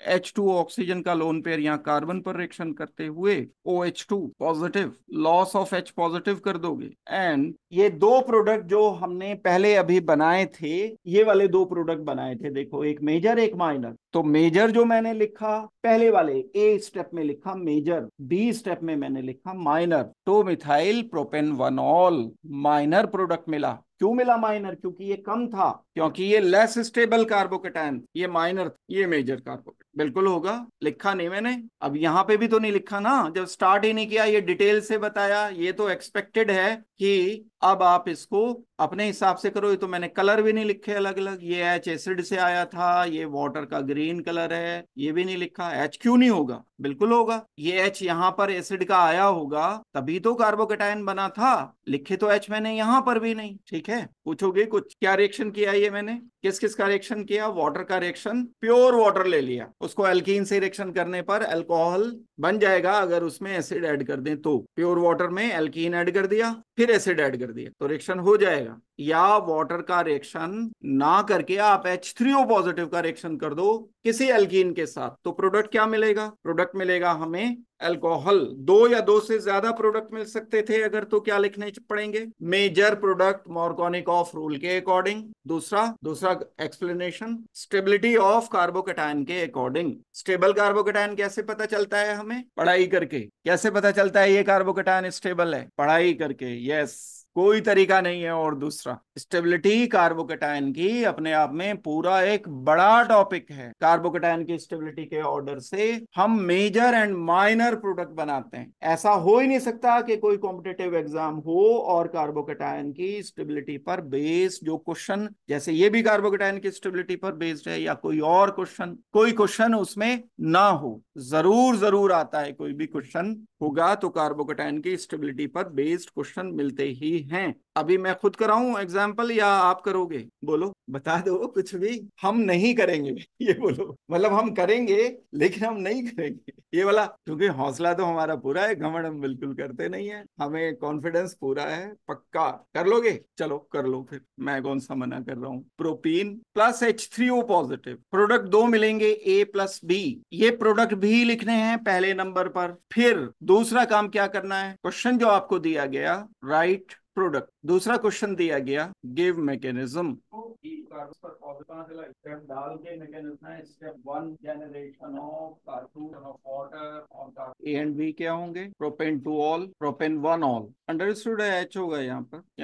H2O ऑक्सीजन का लोन पेयर यहाँ कार्बन पर रिएक्शन करते हुए OH2 positive, loss of H positive कर दोगे। एंड ये दो प्रोडक्ट जो हमने पहले अभी बनाए थे, ये वाले दो प्रोडक्ट बनाए थे, देखो एक मेजर एक माइनर। तो मेजर जो मैंने लिखा पहले वाले A स्टेप में लिखा मेजर, B स्टेप में मैंने लिखा माइनर। 2 मिथाइल प्रोपेन 1ऑल माइनर प्रोडक्ट मिला। क्यों मिला माइनर, क्योंकि ये कम था, क्योंकि ये लेस स्टेबल कार्बोकैटायन, ये माइनर, ये मेजर कार्बोकैटायन। बिल्कुल होगा, लिखा नहीं मैंने, अब यहाँ पे भी तो नहीं लिखा ना, जब स्टार्ट ही नहीं किया, ये डिटेल से बताया, ये तो एक्सपेक्टेड है कि अब आप इसको अपने हिसाब से करो। ये तो मैंने कलर भी नहीं लिखे अलग अलग, ये H एसिड से आया था, ये वाटर का ग्रीन कलर है, ये भी नहीं लिखा। H क्यों नहीं होगा, बिल्कुल होगा, ये H यहाँ पर एसिड का आया होगा तभी तो कार्बोकैटायन बना था, लिखे तो H मैंने यहाँ पर भी नहीं। ठीक है, पूछोगे कुछ, क्या रिएक्शन किया ये मैंने, किस किस का रिएक्शन किया, वाटर का रिएक्शन, प्योर वाटर ले लिया, उसको एल्कीन से रिएक्शन करने पर अल्कोहल बन जाएगा अगर उसमें एसिड ऐड कर दें तो। प्योर वाटर में एल्कीन ऐड कर दिया, फिर एसिड ऐड कर दिया तो रिएक्शन हो जाएगा। या वाटर का रिएक्शन ना करके आप H3O पॉजिटिव का रिएक्शन कर दो किसी एल्कीन के साथ, तो प्रोडक्ट क्या मिलेगा? प्रोडक्ट मिलेगा हमें अल्कोहल। दो या दो से ज्यादा प्रोडक्ट मिल सकते थे अगर, तो क्या लिखने पड़ेंगे? मेजर प्रोडक्ट मार्कोनिकॉफ रूल के अकॉर्डिंग। दूसरा दूसरा एक्सप्लेनेशन स्टेबिलिटी ऑफ कार्बोकेटायन के अकॉर्डिंग। स्टेबल कार्बोकेटायन कैसे पता चलता है हमें? पढ़ाई करके। कैसे पता चलता है ये कार्बोकेटायन स्टेबल है? पढ़ाई करके। यस, कोई तरीका नहीं है। और दूसरा स्टेबिलिटी कार्बोकेटायन की अपने आप में पूरा एक बड़ा टॉपिक है। कार्बोकेटायन की स्टेबिलिटी के ऑर्डर से हम मेजर एंड माइनर प्रोडक्ट बनाते हैं। ऐसा हो ही नहीं सकता कि कोई कॉम्पिटिटिव एग्जाम हो और कार्बोकेटायन की स्टेबिलिटी पर बेस्ड जो क्वेश्चन, जैसे ये भी कार्बोकेटायन की स्टेबिलिटी पर बेस्ड है, या कोई और क्वेश्चन, कोई क्वेश्चन उसमें ना हो। जरूर जरूर आता है, कोई भी क्वेश्चन होगा तो कार्बोकेटायन की स्टेबिलिटी पर बेस्ड क्वेश्चन मिलते ही हैं। अभी मैं खुद कराऊं एग्जाम्पल या आप करोगे? बोलो, बता दो कुछ भी। हम नहीं करेंगे ये बोलो, मतलब हम करेंगे लेकिन हम नहीं करेंगे ये वाला, क्योंकि हौसला तो हमारा पूरा है, घमंड हम बिल्कुल करते नहीं है, हमें कॉन्फिडेंस पूरा है। पक्का कर लोगे? चलो कर लो फिर, मैं कौन सा मना कर रहा हूँ। Propene plus H3O positive, product दो मिलेंगे A प्लस B। ये प्रोडक्ट भी लिखने हैं पहले नंबर पर। फिर दूसरा काम क्या करना है? क्वेश्चन जो आपको दिया गया, राइट प्रोडक्ट। दूसरा क्वेश्चन दिया गया गिव मैकेनिज्म। स्टेप डाल के मैकेनिज्म है। Step 1 generation of carbon of water. A and B क्या होंगे? Propane 2 ol, propane 1 ol. Understood है? एच होगा यहाँ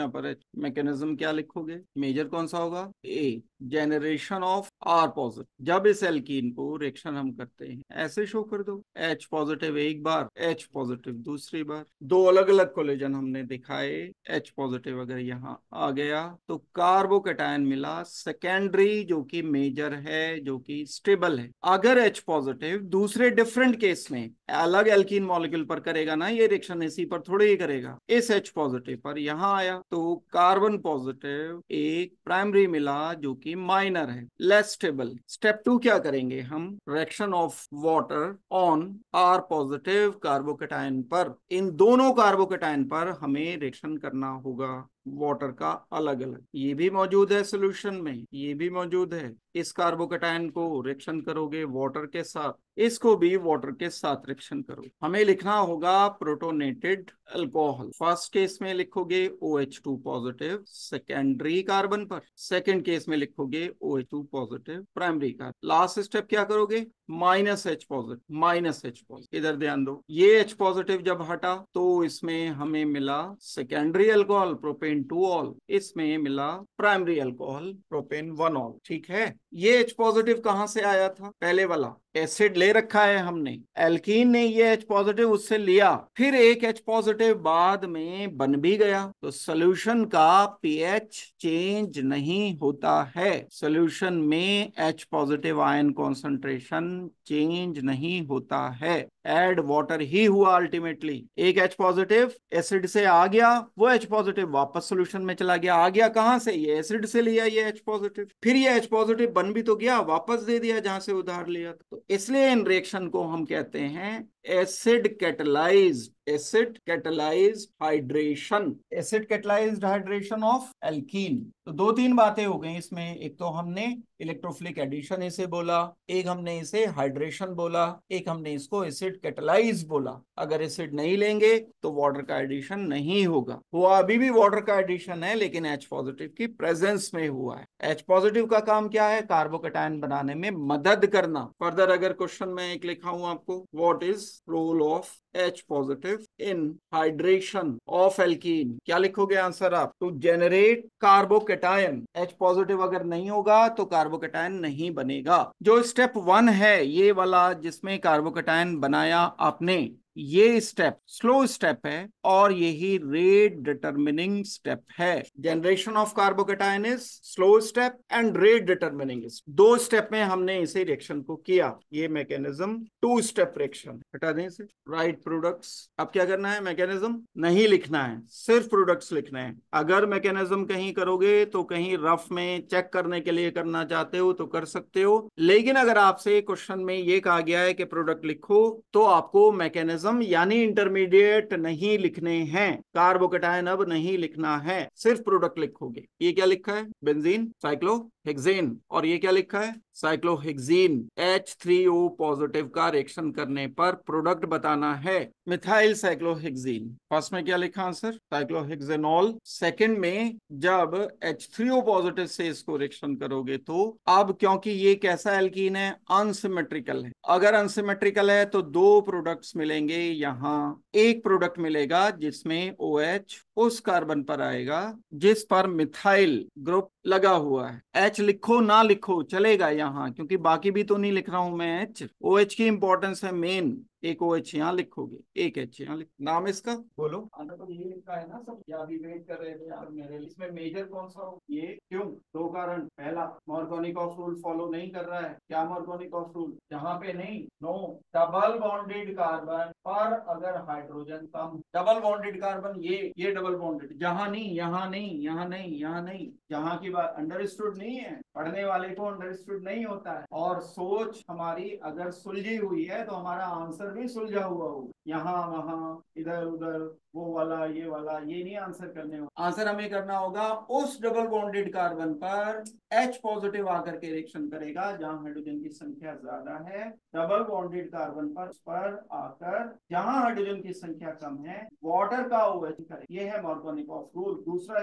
पर एच। मैकेनिज्म क्या लिखोगे? मेजर कौन सा होगा? A. Generation of R positive. जब इस एल्कीन को रिएक्शन हम करते हैं ऐसे शो कर दो, H पॉजिटिव एक बार, H पॉजिटिव दूसरी बार। दो अलग अलग कोलिजन हमने दिखाए। H पॉजिटिव अगर यहाँ आ गया तो कार्बोकेटायन मिला सेकेंडरी, जो कि मेजर है, जो कि स्टेबल है। अगर H पॉजिटिव दूसरे डिफरेंट केस में अलग एल्कीन मॉलिक्यूल पर करेगा ना ये रिएक्शन, इसी पर थोड़े ही करेगा। इस H पॉजिटिव पर यहाँ आया तो कार्बन पॉजिटिव एक प्राइमरी मिला जो कि माइनर है, लेस स्टेबल। स्टेप 2 क्या करेंगे हम? Reaction of water on R positive carbocation पर। इन दोनों कार्बोकेटायन पर हमें रिएक्शन करना होगा वाटर का अलग अलग। ये भी मौजूद है सोल्यूशन में, ये भी मौजूद है। इस कार्बोकेटायन को रिएक्शन करोगे वाटर के साथ, इसको भी वाटर के साथ रिएक्शन करो। हमें लिखना होगा प्रोटोनेटेड अल्कोहल। फर्स्ट केस में लिखोगे OH2 पॉजिटिव सेकेंडरी कार्बन पर, सेकंड केस में लिखोगे OH2 positive primary carbon. Last step क्या करोगे? Minus H positive, minus H positive. इधर ध्यान दो, ये H पॉजिटिव जब हटा तो इसमें हमें मिला सेकेंडरी अल्कोहल प्रोपेन 2 ऑल, इसमें मिला प्राइमरी अल्कोहल प्रोपेन 1 ऑल। ठीक है। ये H पॉजिटिव कहां से आया था? पहले वाला एसिड ले रखा है हमने, एल्कीन ने ये H पॉजिटिव उससे लिया, फिर एक H पॉजिटिव बाद में बन भी गया। तो सोल्यूशन का pH चेंज नहीं होता है, सोल्यूशन में H positive ion concentration change नहीं होता है, एड वाटर ही हुआ अल्टीमेटली। एक H पॉजिटिव एसिड से आ गया, वो H पॉजिटिव वापस सोल्यूशन में चला गया। आ गया कहां से? ये एसिड से लिया ये H पॉजिटिव, फिर ये H पॉजिटिव बन भी तो गया, वापस दे दिया जहां से उधार लिया था। तो इसलिए इन रिएक्शन को हम कहते हैं acid catalysed, acid catalysed hydration, acid catalysed hydration of alkene. तो दो तीन बातें हो गई इसमें। एक तो हमने इलेक्ट्रोफिलिक एडिशन इसे बोला, एक हमने इसे हाइड्रेशन बोला, एक हमने इसको एसिड कैटलाइज बोला। अगर एसिड नहीं लेंगे तो वाटर का एडिशन नहीं होगा। हुआ अभी भी वाटर का एडिशन है, लेकिन H पॉजिटिव की प्रेजेंस में हुआ है। H पॉजिटिव का काम क्या है? कार्बोकेटायन बनाने में मदद करना। फर्दर अगर क्वेश्चन में एक लिखा हूं आपको, what is role of H positive in hydration of alkene, क्या लिखोगे आंसर आप? To generate carbocation. H positive अगर नहीं होगा तो कार्बोकेटायन नहीं बनेगा। जो स्टेप 1 है ये वाला जिसमें कार्बोकेटायन बनाया आपने, ये स्टेप स्लो स्टेप है और यही रेट डिटरमिनिंग स्टेप है। Generation of carbocation is slow step and rate determining. दो स्टेप में हमने इसे रिएक्शन को किया। ये मैकेनिज्म 2 स्टेप रिएक्शन। हटा दें इसे। Right products. अब क्या करना है? मैकेनिज्म नहीं लिखना है, सिर्फ प्रोडक्ट्स लिखना है। अगर मैकेनिज्म कहीं करोगे तो कहीं रफ में चेक करने के लिए करना चाहते हो तो कर सकते हो, लेकिन अगर आपसे क्वेश्चन में ये कहा गया है कि प्रोडक्ट लिखो तो आपको मैकेनिज्म एटॉमिज्म यानी इंटरमीडिएट नहीं लिखने हैं, कार्बोकेटायन अब नहीं लिखना है, सिर्फ प्रोडक्ट लिखोगे। ये क्या लिखा है? Benzene, cyclohexane. और ये क्या लिखा है? साइक्लोहेक्सीन। H3O पॉजिटिव का रिएक्शन करने पर प्रोडक्ट बताना है, मिथाइल साइक्लोहेक्सीन। फर्स्ट में क्या लिखा आंसर? साइक्लोहेक्सेनॉल। सेकंड में जब H3O पॉजिटिव से इसको रिएक्शन करोगे तो अब क्योंकि ये कैसा एल्कीन है? अनसिमेट्रिकल है। अगर अनसिमेट्रिकल है तो दो प्रोडक्ट्स मिलेंगे, यहां एक प्रोडक्ट मिलेगा जिसमें OH उस कार्बन पर आएगा जिस पर मिथाइल ग्रुप लगा हुआ है। H लिखो ना लिखो चलेगा यहाँ, क्योंकि बाकी भी तो नहीं लिख रहा हूं मैं। OH की इंपॉर्टेंस है मेन। एक OH यहाँ लिखोगे, एक H यहाँ लिख। नाम इसका बोलो। अंदर तो ये लिखा है ना सब, या अभी वेट कर रहे थे यार मेरे लिए। इसमें मेजर कौन सा हो? ये। क्यों? दो कारण। पहला, मार्कोनिकॉफ रूल फॉलो नहीं कर रहा है। क्या मार्कोनिकॉफ रूल? जहाँ पे नहीं, नो, डबल बॉन्डेड कार्बन पर अगर हाइड्रोजन कम, डबल बॉन्डेड कार्बन ये डबल बॉन्डेड, जहाँ नहीं, यहाँ नहीं, यहाँ नहीं, यहाँ नहीं, जहाँ की बात अंडरस्टूड नहीं है, पढ़ने वाले को अंडरस्टूड नहीं होता है। और सोच हमारी अगर सुलझी हुई है तो हमारा आंसर भी सुलझा हुआ हो। यहाँ वहां इधर उधर वो वाला ये वाला ये नहीं आंसर करने हो। आंसर हमें करना होगा उस डबल बॉन्डेड कार्बन पर H पॉजिटिव आकर के रिएक्शन करेगा जहां हाइड्रोजन की संख्या ज्यादा है। डबल बॉन्डेड कार्बन पर आकर जहां हाइड्रोजन की संख्या कम है वाटर का OH करे। ये है मार्कोनिकॉफ रूल। दूसरा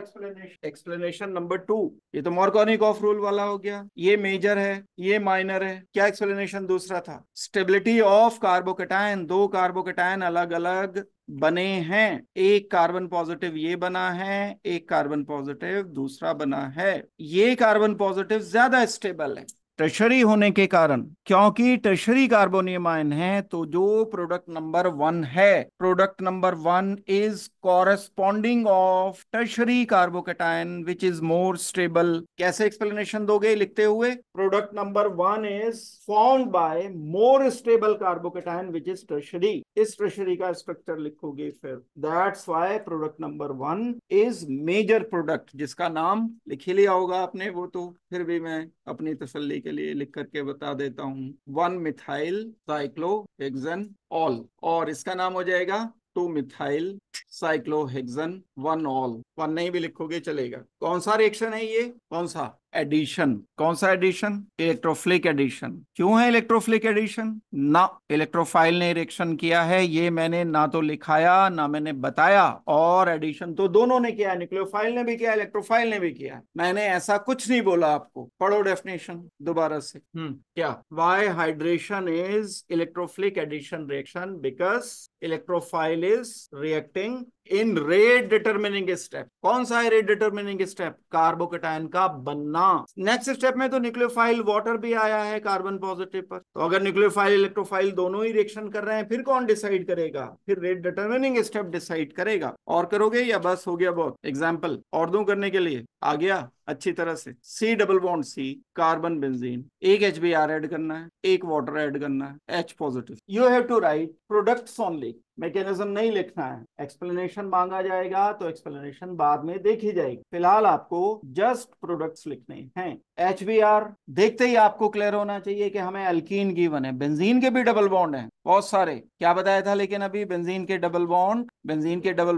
एक्सप्लेनेशन नंबर 2। ये तो मार्कोनिकॉफ रूल वाला हो गया, ये मेजर है, ये माइनर है। क्या एक्सप्लेनेशन दूसरा था? Stability of carbocation. दो कार्बोकेटायन अलग अलग बने हैं, एक कार्बन पॉजिटिव ये बना है, एक कार्बन पॉजिटिव दूसरा बना है। ये कार्बन पॉजिटिव ज्यादा स्टेबल है टर्शरी होने के कारण, क्योंकि टर्शरी कार्बोनियम आयन है। तो जो प्रोडक्ट नंबर 1 है, product number 1 is corresponding of tertiary carbocation which is more stable. कैसे एक्सप्लेनेशन दोगे लिखते हुए? Product number 1 is formed by more stable carbocation which is tertiary. इस टर्शरी का स्ट्रक्चर लिखोगे फिर। That's why product number 1 is major product, जिसका नाम लिख ही लिया होगा आपने, वो तो फिर भी मैं अपनी तसल्ली के लिए लिख करके बता देता हूं। 1 मिथाइल साइक्लोहेक्सेनॉल, और इसका नाम हो जाएगा 2 मिथाइल साइक्लोहेक्सेन 1 ऑल। 1 नहीं भी लिखोगे चलेगा। कौन सा रिएक्शन है ये? कौन सा? एडिशन। कौन सा एडिशन? Electrophilic addition. क्यों है इलेक्ट्रोफिलिक एडिशन? ना इलेक्ट्रोफाइल ने रिएक्शन किया है, ये मैंने ना तो लिखाया ना मैंने बताया। और एडिशन तो दोनों ने किया, न्यूक्लियोफाइल ने भी किया, इलेक्ट्रोफाइल ने भी किया। मैंने ऐसा कुछ नहीं बोला आपको। पढ़ो डेफिनेशन दोबारा से। क्या? Why hydration is electrophilic addition reaction? Because electrophile is reacting in rate determining step. कौन सा है रेट डिटरमिनिंग स्टेप? कार्बोकेटायन का बनना। नेक्स्ट स्टेप में तो न्यूक्लियोफाइल वाटर भी आया है कार्बन पॉजिटिव पर। तो अगर न्यूक्लियोफाइल इलेक्ट्रोफाइल दोनों ही रिएक्शन कर रहे हैं फिर कौन डिसाइड करेगा? फिर रेट डिटरमिनिंग स्टेप डिसाइड करेगा। और करोगे या बस हो गया बहुत? एग्जाम्पल और दूं करने के लिए? आ गया अच्छी तरह से। C double bond C carbon benzene, एक HBr ऐड करना है, एक वाटर ऐड करना है, H positive. You have to write products only, mechanism नहीं लिखना है। एक्सप्लेनेशन मांगा जाएगा तो एक्सप्लेनेशन बाद में देखी जाएगी। फिलहाल आपको जस्ट प्रोडक्ट्स लिखने हैं। HBr देखते ही आपको क्लियर होना चाहिए कि हमें अल्कीन गिवन है। बेंजीन के भी डबल बॉन्ड हैं बहुत सारे, क्या बताया था लेकिन अभी? बेंजीन के डबल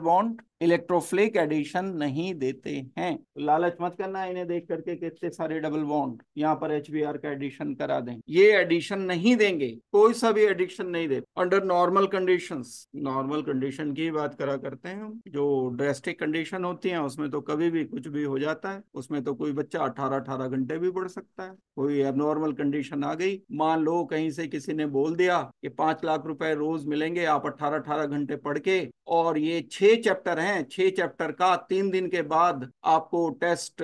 बॉन्ड इलेक्ट्रोफिलिक एडिशन नहीं देते हैं। तो लालच मत करना इन्हें देख करके कितने सारे डबल बॉन्ड यहाँ पर HBr का एडिशन करा दें। ये एडिशन नहीं देंगे, कोई सा भी एडिशन नहीं दे under normal conditions. Normal condition की बात करा करते हैं हम। जो ड्रेस्टिक कंडीशन होती है उसमें तो कभी भी कुछ भी हो जाता है। उसमें तो कोई बच्चा 18-18 घंटे भी पढ़ सकता है। कोई एबनॉर्मल कंडीशन आ गई, मान लो कहीं से किसी ने बोल दिया कि 5 लाख रुपए रोज मिलेंगे आप 18-18 घंटे पढ़ के, और ये 6 चैप्टर हैं, 6 चैप्टर का 3 दिन के बाद आपको टेस्ट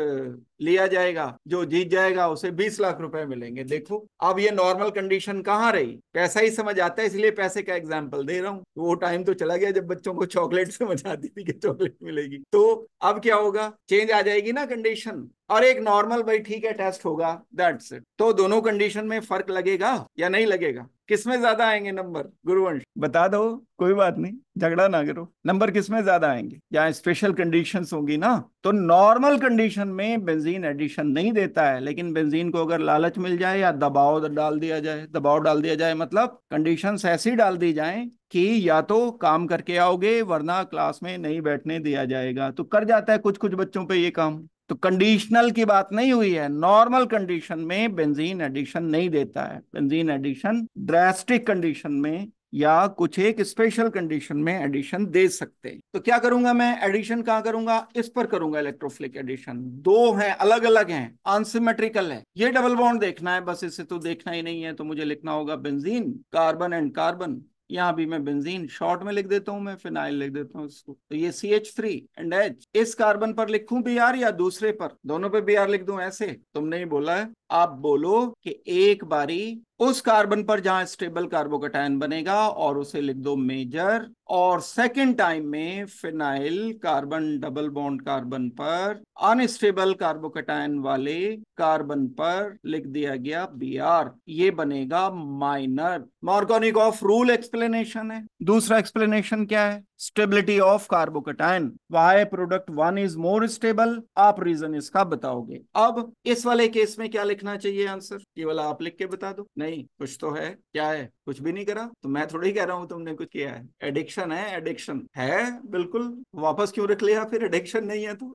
लिया जाएगा, जो जीत जाएगा उसे 20 लाख रुपए मिलेंगे। देखो अब ये नॉर्मल कंडीशन कहाँ रही? पैसा ही समझ आता है, इसलिए पैसे का एग्जांपल दे रहा हूँ। वो टाइम तो चला गया जब बच्चों को चॉकलेट समझ आती थी कि चॉकलेट मिलेगी। तो अब क्या होगा? चेंज आ जाएगी ना कंडीशन, और एक नॉर्मल भाई ठीक है टेस्ट होगा, दैट्स इट। तो दोनों कंडीशन में फर्क लगेगा या नहीं लगेगा? किसमें ज्यादा आएंगे नंबर? गुरुवंश बता दो। कोई बात नहीं, झगड़ा ना करो। नंबर किस में ज्यादा आएंगे? जहाँ स्पेशल कंडीशंस होंगी ना। तो नॉर्मल कंडीशन में बेंजीन एडिशन नहीं देता है, लेकिन बेंजीन को अगर लालच मिल जाए या दबाव डाल दिया जाए, दबाव डाल दिया जाए मतलब कंडीशंस ऐसी डाल दी जाए कि या तो काम करके आओगे वरना क्लास में नहीं बैठने दिया जाएगा, तो कर जाता है कुछ कुछ बच्चों पे ये काम। तो कंडीशनल की बात नहीं हुई है, नॉर्मल कंडीशन में बेंजीन एडिशन नहीं देता है। बेंजीन एडिशन ड्रास्टिक कंडीशन में या कुछ एक स्पेशल कंडीशन में एडिशन दे सकते हैं। तो क्या करूंगा मैं? एडिशन कहाँ करूंगा? इस पर करूंगा इलेक्ट्रोफिलिक एडिशन। दो हैं, अलग अलग हैं, अनसिमेट्रिकल है। ये डबल बॉन्ड देखना है बस, इसे तो देखना ही नहीं है। तो मुझे लिखना होगा बेंजीन कार्बन एंड कार्बन। यहाँ भी मैं बेंजीन शॉर्ट में लिख देता हूं, मैं फिनाइल लिख देता हूँ इसको। तो ये CH3 एंड H। इस कार्बन पर लिखूं Br या दूसरे पर? दोनों पे Br लिख दूं ऐसे? तुमने ही बोला है। आप बोलो कि एक बारी उस कार्बन पर जहां स्टेबल कार्बोकैटायन बनेगा और उसे लिख दो मेजर, और सेकेंड टाइम में phenyl carbon double bond carbon पर अनस्टेबल कार्बोकैटायन वाले कार्बन पर लिख दिया गया Br। ये बनेगा माइनर। मार्कोनिकॉफ रूल एक्सप्लेनेशन है। दूसरा एक्सप्लेनेशन क्या है? Stability of carbocation, why product one is more stable. आप रीजन इसका बताओगे। अब इस वाले केस में क्या लिखना चाहिए आंसर? केवल आप लिख के बता दो। नहीं, कुछ तो है। क्या है? कुछ भी नहीं करा तो मैं थोड़ी कह रहा हूं तुमने कुछ किया है। एडिक्शन है, एडिक्शन है बिल्कुल। वापस क्यों रख लिया फिर? एडिक्शन नहीं है तो?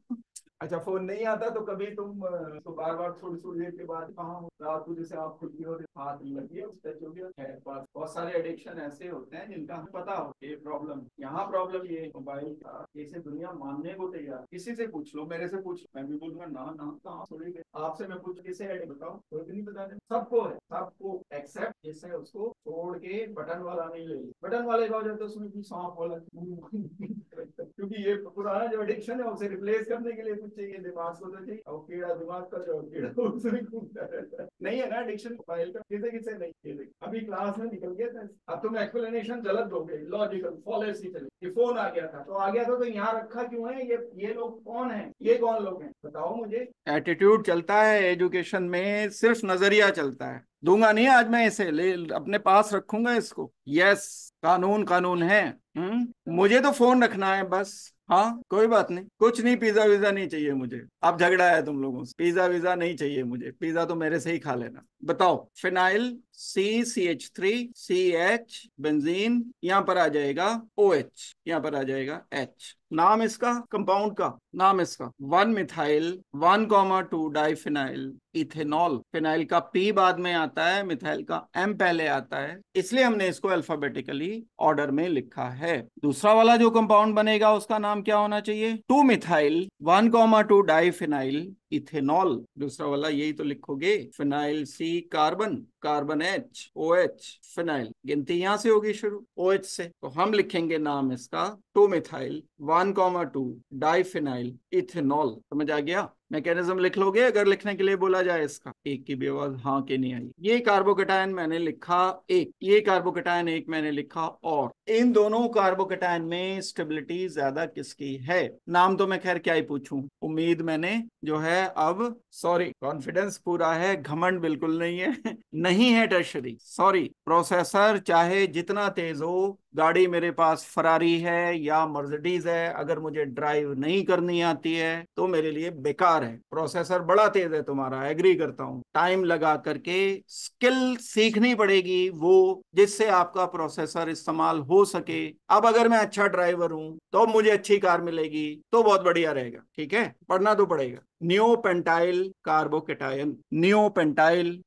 अच्छा, फोन नहीं आता तो कभी तुम तो बार बार थोड़ी थोड़ी देर के बाद कहाँ हो, रात को जैसे आप खुद की हो हाथ लगी है, टच हो गया है। बहुत सारे एडिक्शन ऐसे होते हैं जिनका हमें पता हो ये प्रॉब्लम। यहाँ प्रॉब्लम ये मोबाइल का, इसे दुनिया मानने को तैयार। किसी से पूछ लो, मेरे से पूछ लो, मैं भी बोलूंगा ना ना कहाँ थोड़ी देर। आपसे मैं पूछ किसे है बताओ, कोई भी नहीं बता दे। सबको है, सबको एक्सेप्ट जिससे उसको छोड़ के बटन वाला नहीं ले। बटन वाले का हो जाता है उसमें भी सांप वाला क्योंकि ये पुराना जो एडिक्शन है उसे रिप्लेस करने के लिए कुछ चाहिए, दिमाग को तो चाहिए। और कीड़ा दिमाग का जो कीड़ा उसमें घूमता रहता है। नहीं है ना एडिक्शन मोबाइल का? किसे किसे नहीं? अभी क्लास में निकल गया था। अब तुम एक्सप्लेनेशन गलत दोगे, लॉजिकल फॉलोसी चले कि फोन आ गया था तो आ गया था, तो यहाँ रखा क्यों है? ये लोग कौन है? ये कौन लोग हैं बताओ मुझे। एटीट्यूड चलता है एजुकेशन में, सिर्फ नजरिया चलता है। दूंगा नहीं आज मैं इसे, ले अपने पास रखूंगा इसको। यस, कानून कानून है। मुझे तो फोन रखना है बस। हाँ कोई बात नहीं, कुछ नहीं, पिज्जा वीजा नहीं चाहिए मुझे। अब झगड़ा है तुम लोगों से, पिज्जा वीजा नहीं चाहिए मुझे। पिज्जा तो मेरे से ही खा लेना। बताओ, फिनाइल CH3CH बेंजीन, यहाँ पर आ जाएगा OH, यहाँ पर आ जाएगा H। नाम इसका, कंपाउंड का नाम इसका 1 मिथाइल 1,2 डाइफिनाइल इथेनॉल। फिनाइल का P बाद में आता है, मिथाइल का M पहले आता है, इसलिए हमने इसको अल्फाबेटिकली ऑर्डर में लिखा है। दूसरा वाला जो कंपाउंड बनेगा उसका नाम क्या होना चाहिए? 2 मिथाइल 1,2 डाइफिनाइल इथेनॉल। दूसरा वाला यही तो लिखोगे, phenyl C carbon, carbon H OH, phenyl. गिनती यहां से होगी शुरू, OH से। तो हम लिखेंगे नाम इसका 2 मिथाइल 1,2 डाइफिनाइल इथेनॉल। समझ आ गया? मैकेनिज्म लिख लोगे अगर लिखने के लिए बोला जाए इसका? एक की भी आवाज हाँ के नहीं आई। ये कार्बोकैटायन मैंने लिखा एक, ये कार्बोकैटायन एक मैंने लिखा, और इन दोनों कार्बोकैटायन में स्टेबिलिटी ज्यादा किसकी है? नाम तो मैं खैर क्या ही पूछूं, उम्मीद मैंने जो है अब, सॉरी कॉन्फिडेंस पूरा है, घमंड बिल्कुल नहीं है नहीं है टर्शरी, सॉरी। प्रोसेसर चाहे जितना तेज हो, गाड़ी मेरे पास फरारी है या मर्सिडीज है, अगर मुझे ड्राइव नहीं करनी आती है तो मेरे लिए बेकार है। प्रोसेसर बड़ा तेज है तुम्हारा, एग्री करता हूँ। टाइम लगा करके स्किल सीखनी पड़ेगी वो, जिससे आपका प्रोसेसर इस्तेमाल हो सके। अब अगर मैं अच्छा ड्राइवर हूं तो मुझे अच्छी कार मिलेगी तो बहुत बढ़िया रहेगा। ठीक है, पढ़ना तो पड़ेगा। Neopentyl carbocation, neopentyl.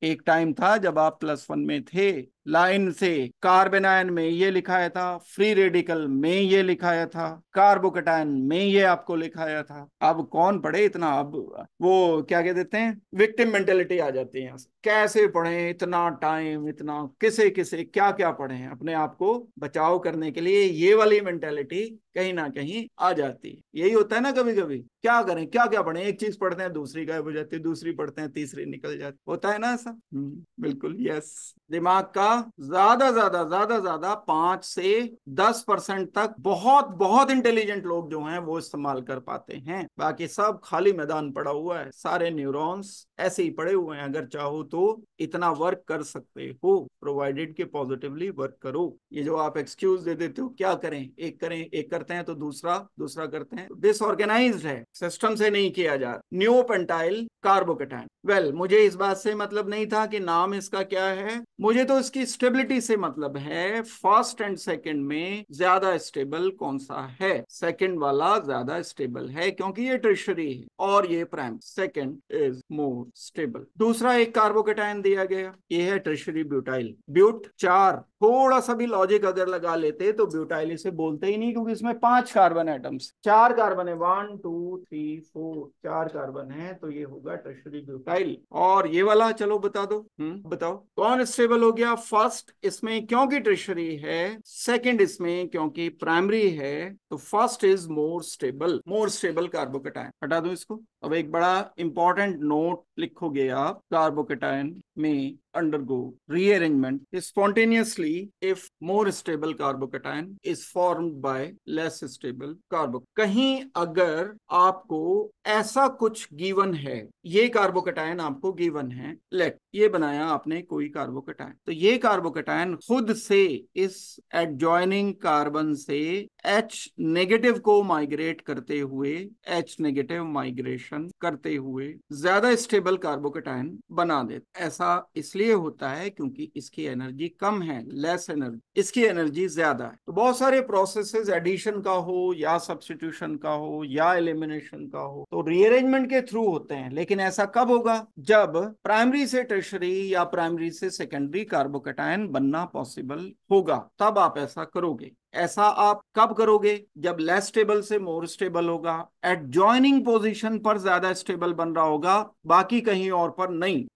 एक टाइम था जब आप +1 में थे, लाइन से कार्बेनायन में ये लिखाया था, फ्री रेडिकल में ये लिखाया था, कार्बोकेटायन में ये आपको लिखाया था। अब कौन पढ़े इतना? अब वो क्या कह देते हैं, विक्टिम मेंटेलिटी आ जाती है यहाँ से। कैसे पढ़े, इतना टाइम, इतना किसे किसे क्या क्या पढ़े, अपने आप को बचाव करने के लिए ये वाली मेंटेलिटी कहीं ना कहीं आ जाती है। यही होता है ना कभी कभी। क्या करें, क्या क्या पढ़े, एक चीज पढ़ते हैं दूसरी गायब हो जाती है, दूसरी पढ़ते हैं तीसरी निकल जाती, होता है ना ऐसा। बिल्कुल, यस। दिमाग का ज्यादा 5 से 10% तक बहुत बहुत इंटेलिजेंट लोग जो हैं वो इस्तेमाल कर पाते हैं। बाकी सब खाली मैदान पड़ा हुआ है, सारे न्यूरॉन्स ऐसे ही पड़े हुए हैं। अगर चाहो तो इतना वर्क कर सकते हो, प्रोवाइडेड के पॉजिटिवली वर्क करो। ये जो आप एक्सक्यूज दे देते हो, क्या करें, एक करते हैं तो दूसरा दूसरा करते हैं, डिसऑर्गेनाइज्ड है, सिस्टम से नहीं किया जा रहा। न्यूपेंटाइल कार्बोकेटाइन, वेल मुझे इस बात से मतलब नहीं था कि नाम इसका क्या है, मुझे तो इसकी स्टेबिलिटी से मतलब है। फर्स्ट एंड सेकंड में ज्यादा स्टेबल कौन सा है? सेकंड वाला ज्यादा स्टेबल है क्योंकि ये टर्शरी है और ये prime. Second is more stable. दूसरा एक कार्बोकेटाइन दिया गया, ये है टर्शरी ब्यूटाइल। ब्यूट 4, थोड़ा सा भी लॉजिक अगर लगा लेते तो ब्यूटाइल इसे बोलते ही नहीं, क्योंकि इसमें 5 कार्बन एटम्स, 4 कार्बन है, 1 2 3 4, 4 कार्बन है, तो ये होगा टर्शरी ब्यूटाइल। और ये वाला चलो बता दो, बताओ कौन स्टेबल हो गया? फर्स्ट इसमें क्योंकि टर्शरी है, सेकंड इसमें क्योंकि प्राइमरी है, तो first is more stable carbocation. हटा दो इसको। अब एक बड़ा इंपॉर्टेंट नोट लिखोगे आप, कार्बोकेटाइन में undergo rearrangement spontaneously if more stable carbocation is formed by less stable carbo। कहीं अगर आपको ऐसा कुछ गिवन है, ये कार्बोकेटाइन आपको गिवन है, लेट ये बनाया आपने कोई कार्बोकेटाइन, तो ये कार्बोकेटाइन खुद से इस एडजॉइनिंग कार्बन से H नेगेटिव को माइग्रेट करते हुए, H नेगेटिव माइग्रेशन करते हुए ज्यादा स्टेबल कार्बोकेटाइन बना देते। ऐसा इसलिए होता है क्योंकि इसकी एनर्जी कम है, लेस एनर्जी, इसकी एनर्जी ज्यादा है। तो बहुत सारे प्रोसेसेस, एडिशन का हो या सब्स्टिट्यूशन का हो या एलिमिनेशन का हो, तो रीअरेंजमेंट के थ्रू होते हैं। लेकिन ऐसा कब होगा? जब प्राइमरी से टर्शरी या प्राइमरी से सेकेंडरी कार्बोकेटाइन बनना पॉसिबल होगा, तब आप ऐसा करोगे। ऐसा आप कब करोगे? जब लेस स्टेबल से मोर स्टेबल होगा, एडजॉइनिंग पोजीशन पर ज्यादा स्टेबल बन रहा होगा, बाकी कहीं और पर नहीं।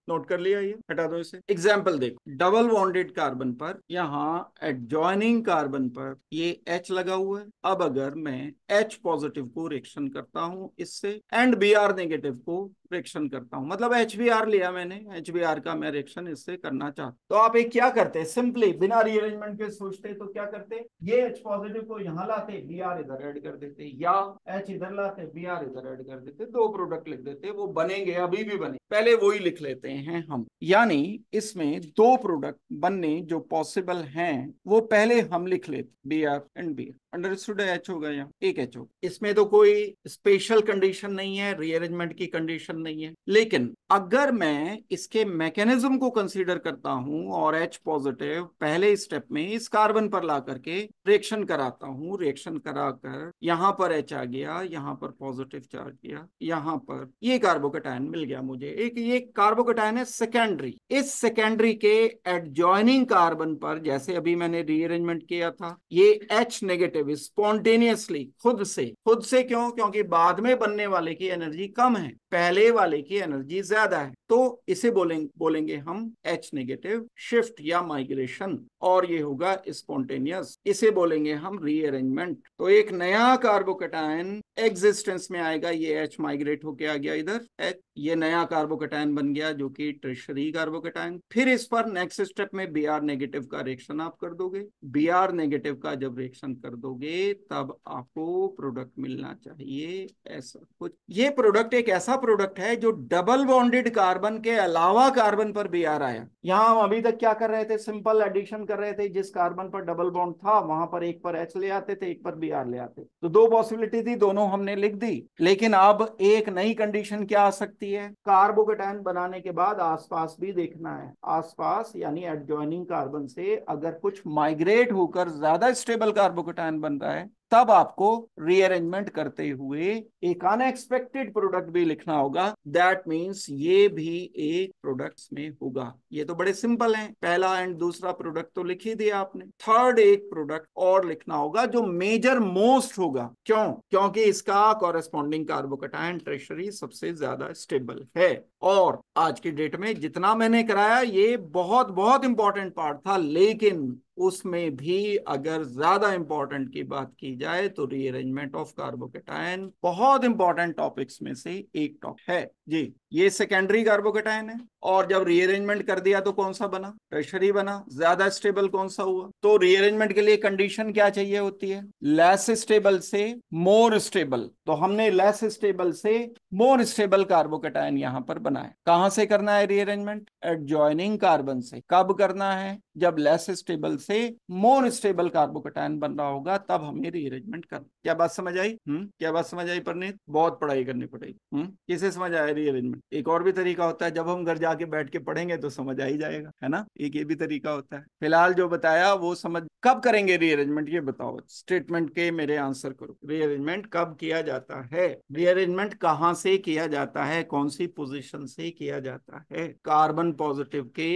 नोट कर लिया? ये हटा दो इसे। एग्जाम्पल देखो, डबल बॉन्डेड कार्बन पर, यहाँ एडजॉइनिंग कार्बन पर ये H लगा हुआ है। अब अगर मैं H पॉजिटिव को रिएक्शन करता हूं इससे, एंड Br नेगेटिव को रिएक्शन करता हूं, मतलब HBr लिया मैंने, HBr का मैं रिएक्शन इससे करना चाहता, तो आप एक क्या करते, सिंपली बिना रीअरेंजमेंट के सोचते तो क्या करते, ये H पॉजिटिव को यहाँ लाते, Br इधर ऐड कर देते, या H इधर लाते, Br इधर ऐड कर देते, 2 प्रोडक्ट लिख देते, वो बनेंगे, अभी भी बने, पहले वही लिख लेते हैं हम। यानी इसमें 2 प्रोडक्ट बनने जो पॉसिबल हैं वो पहले हम लिख लेते, Br and Br। Understood? H होगा यहाँ, एक H होगा। इसमें तो कोई स्पेशल कंडीशन नहीं है, रीअरेंजमेंट की कंडीशन नहीं है। लेकिन अगर मैं इसके मैकेनिज्म को कंसीडर करता हूं और H पॉजिटिव पहले स्टेप में इस कार्बन पर ला करके रिएक्शन कराता हूं, रिएक्शन कराकर यहां पर H आ गया, यहां पर पॉजिटिव चार्ज किया, यहां पर ये कार्बोकेटाइन मिल गया मुझे। एक ये कार्बोकेटाइन है सेकेंडरी। इस सेकेंडरी के एडजॉइनिंग कार्बन पर, जैसे अभी मैंने रीअरेंजमेंट किया था, ये H नेगेटिव स्पॉन्टेनियसली, खुद से क्यों? क्योंकि बाद में बनने वाले की एनर्जी कम है, पहले वाले की एनर्जी ज्यादा है, तो इसे बोलेंगे हम H नेगेटिव शिफ्ट या माइग्रेशन, और ये होगा स्पॉन्टेनियस, इसे बोलेंगे हम रीअरेंजमेंट। तो एक नया कार्बोकेटाइन एग्जिस्टेंस में आएगा, ये H माइग्रेट होके आ गया इधर, H, ये नया कार्बोकेटाइन बन गया जो कि टर्शरी कार्बोकेटाइन। फिर इस पर नेक्स्ट स्टेप में Br नेगेटिव का रिएक्शन आप कर दोगे। Br नेगेटिव का जब रिएक्शन कर दोगे तब आपको प्रोडक्ट मिलना चाहिए ऐसा कुछ। ये प्रोडक्ट एक ऐसा प्रोडक्ट है जो डबल बॉन्डेड कार्बन के अलावा कार्बन पर Br आया। यहां हम अभी तक क्या कर रहे थे? सिंपल एडिशन कर रहे थे, जिस कार्बन पर डबल बॉन्ड था वहां पर एक पर H ले आते थे, एक पर Br ले आते, तो 2 पॉसिबिलिटी थी, दोनों हमने लिख दी। लेकिन अब एक नई कंडीशन क्या आ सकती है? कार्बोकेटाइन बनाने के बाद आसपास भी देखना है, आसपास यानी एडजॉइनिंग कार्बन से अगर कुछ माइग्रेट होकर ज्यादा स्टेबल कार्बोकेटाइन बन रहा है, तब आपको रीअरेंजमेंट करते हुए एक अनएक्सपेक्टेड प्रोडक्ट भी लिखना होगा। दैट मींस ये भी एक प्रोडक्ट्स में होगा। ये तो बड़े सिंपल हैं, पहला एंड दूसरा प्रोडक्ट तो लिख ही दिया आपने। थर्ड एक प्रोडक्ट और लिखना होगा जो मेजर मोस्ट होगा। क्यों? क्योंकि इसका कॉरेस्पॉन्डिंग कार्बोकेटाइन टर्शरी सबसे ज्यादा स्टेबल है। और आज की डेट में जितना मैंने कराया ये बहुत बहुत इंपॉर्टेंट पार्ट था, लेकिन उसमें भी अगर ज्यादा इंपॉर्टेंट की बात की जाए तो रीअरेंजमेंट ऑफ कार्बोकेटायन बहुत इंपॉर्टेंट टॉपिक्स में से एक टॉपिक है जी। ये सेकेंडरी कार्बोकेटायन है, और जब रीअरेंजमेंट कर दिया तो कौन सा बना? टर्शरी बना। ज्यादा स्टेबल कौन सा हुआ? तो रीअरेंजमेंट के लिए कंडीशन क्या चाहिए होती है? लेस स्टेबल से मोर स्टेबल। तो हमने लेस स्टेबल से मोर स्टेबल कार्बोकेटायन यहां पर बनाया। कहां से करना है रीअरेंजमेंट? एडजॉइनिंग कार्बन से। कब करना है? जब लेस स्टेबल से मोर स्टेबल कार्बोकेटायन बन रहा होगा, तब हमें रीअरेंजमेंट करना। क्या बात समझ आई? क्या बात समझ आई परनीत? बहुत पढ़ाई करनी पड़ेगी। किसे समझ आया रीअरेंजमेंट? एक और भी तरीका होता है, जब हम घर जाके बैठ के पढ़ेंगे तो समझ आ ही जाएगा, है ना। एक ये भी तरीका होता है। फिलहाल जो बताया वो समझ। कब करेंगे रीअरेंजमेंट ये बताओ, स्टेटमेंट के मेरे आंसर करो। रीअरेंजमेंट कब किया जाता है? रीअरेंजमेंट कहां से किया जाता है? कौन सी पोजीशन से किया जाता है? कार्बन पॉजिटिव के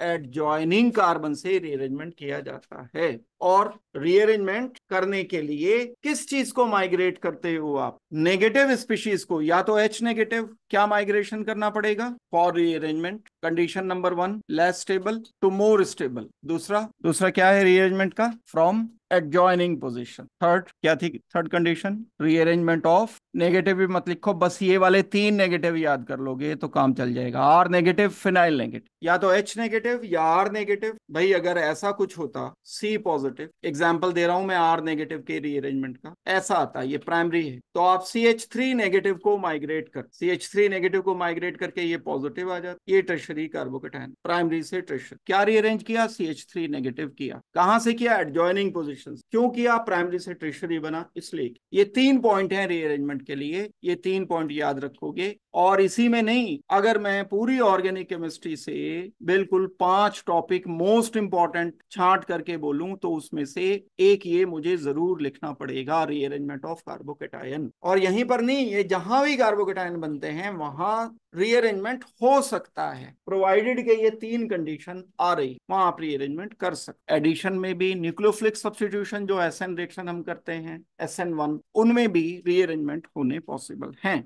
एडजॉइनिंग कार्बन से रीअरेंजमेंट किया जाता है। और रीअरेंजमेंट करने के लिए किस चीज को माइग्रेट करते हो आप? नेगेटिव स्पीशीज को, या तो H नेगेटिव क्या माइग्रेशन करना पड़ेगा for rearrangement? Condition number 1 less stable to more stable. दूसरा क्या है रीअरेंजमेंट का? From adjoining position. थर्ड क्या थी? Third condition rearrangement of negative भी मत लिखो, बस ये वाले 3 नेगेटिव याद कर लोगे तो काम चल जाएगा। R नेगेटिव, फिनाइल नेगेटिव, या तो H नेगेटिव या R नेगेटिव। भाई अगर ऐसा कुछ होता, C पॉजिटिव, एग्जाम्पल दे रहा हूं मैं R नेगेटिव के रीअरेंजमेंट का, ऐसा आता, ये प्राइमरी है, तो आप CH3 नेगेटिव को माइग्रेट कर, CH3 नेगेटिव को माइग्रेट करके ये पॉजिटिव आ जाता, ये टर्शरी कार्बोकेटायन, प्राइमरी से टर्शरी। क्या रीअरेंज किया? CH3 नेगेटिव किया। कहां से किया? Adjoining position. क्यों किया? प्राइमरी से टर्शरी बना इसलिए। ये 3 पॉइंट हैं रीअरेंजमेंट के लिए, ये 3 पॉइंट याद रखोगे। और इसी में नहीं, अगर मैं पूरी ऑर्गेनिक केमिस्ट्री से बिल्कुल 5 टॉपिक मोस्ट इंपॉर्टेंट छांट करके बोलूं तो उसमें से एक ये मुझे जरूर लिखना पड़ेगा, रीअरेंजमेंट ऑफ कार्बोकेटायन। और यहीं पर नहीं, ये जहां भी कार्बोकेटायन बनते हैं वहां रीअरेंजमेंट हो सकता है, प्रोवाइडेड के ये 3 कंडीशन आ रही, वहां आप रीअरेंजमेंट कर सकते। एडिशन में भी न्यूक्लियोफिलिक सब्स्टिट्यूशन जो SN रिएक्शन हम करते हैं SN1, उनमें भी रीअरेंजमेंट होने पॉसिबल हैं।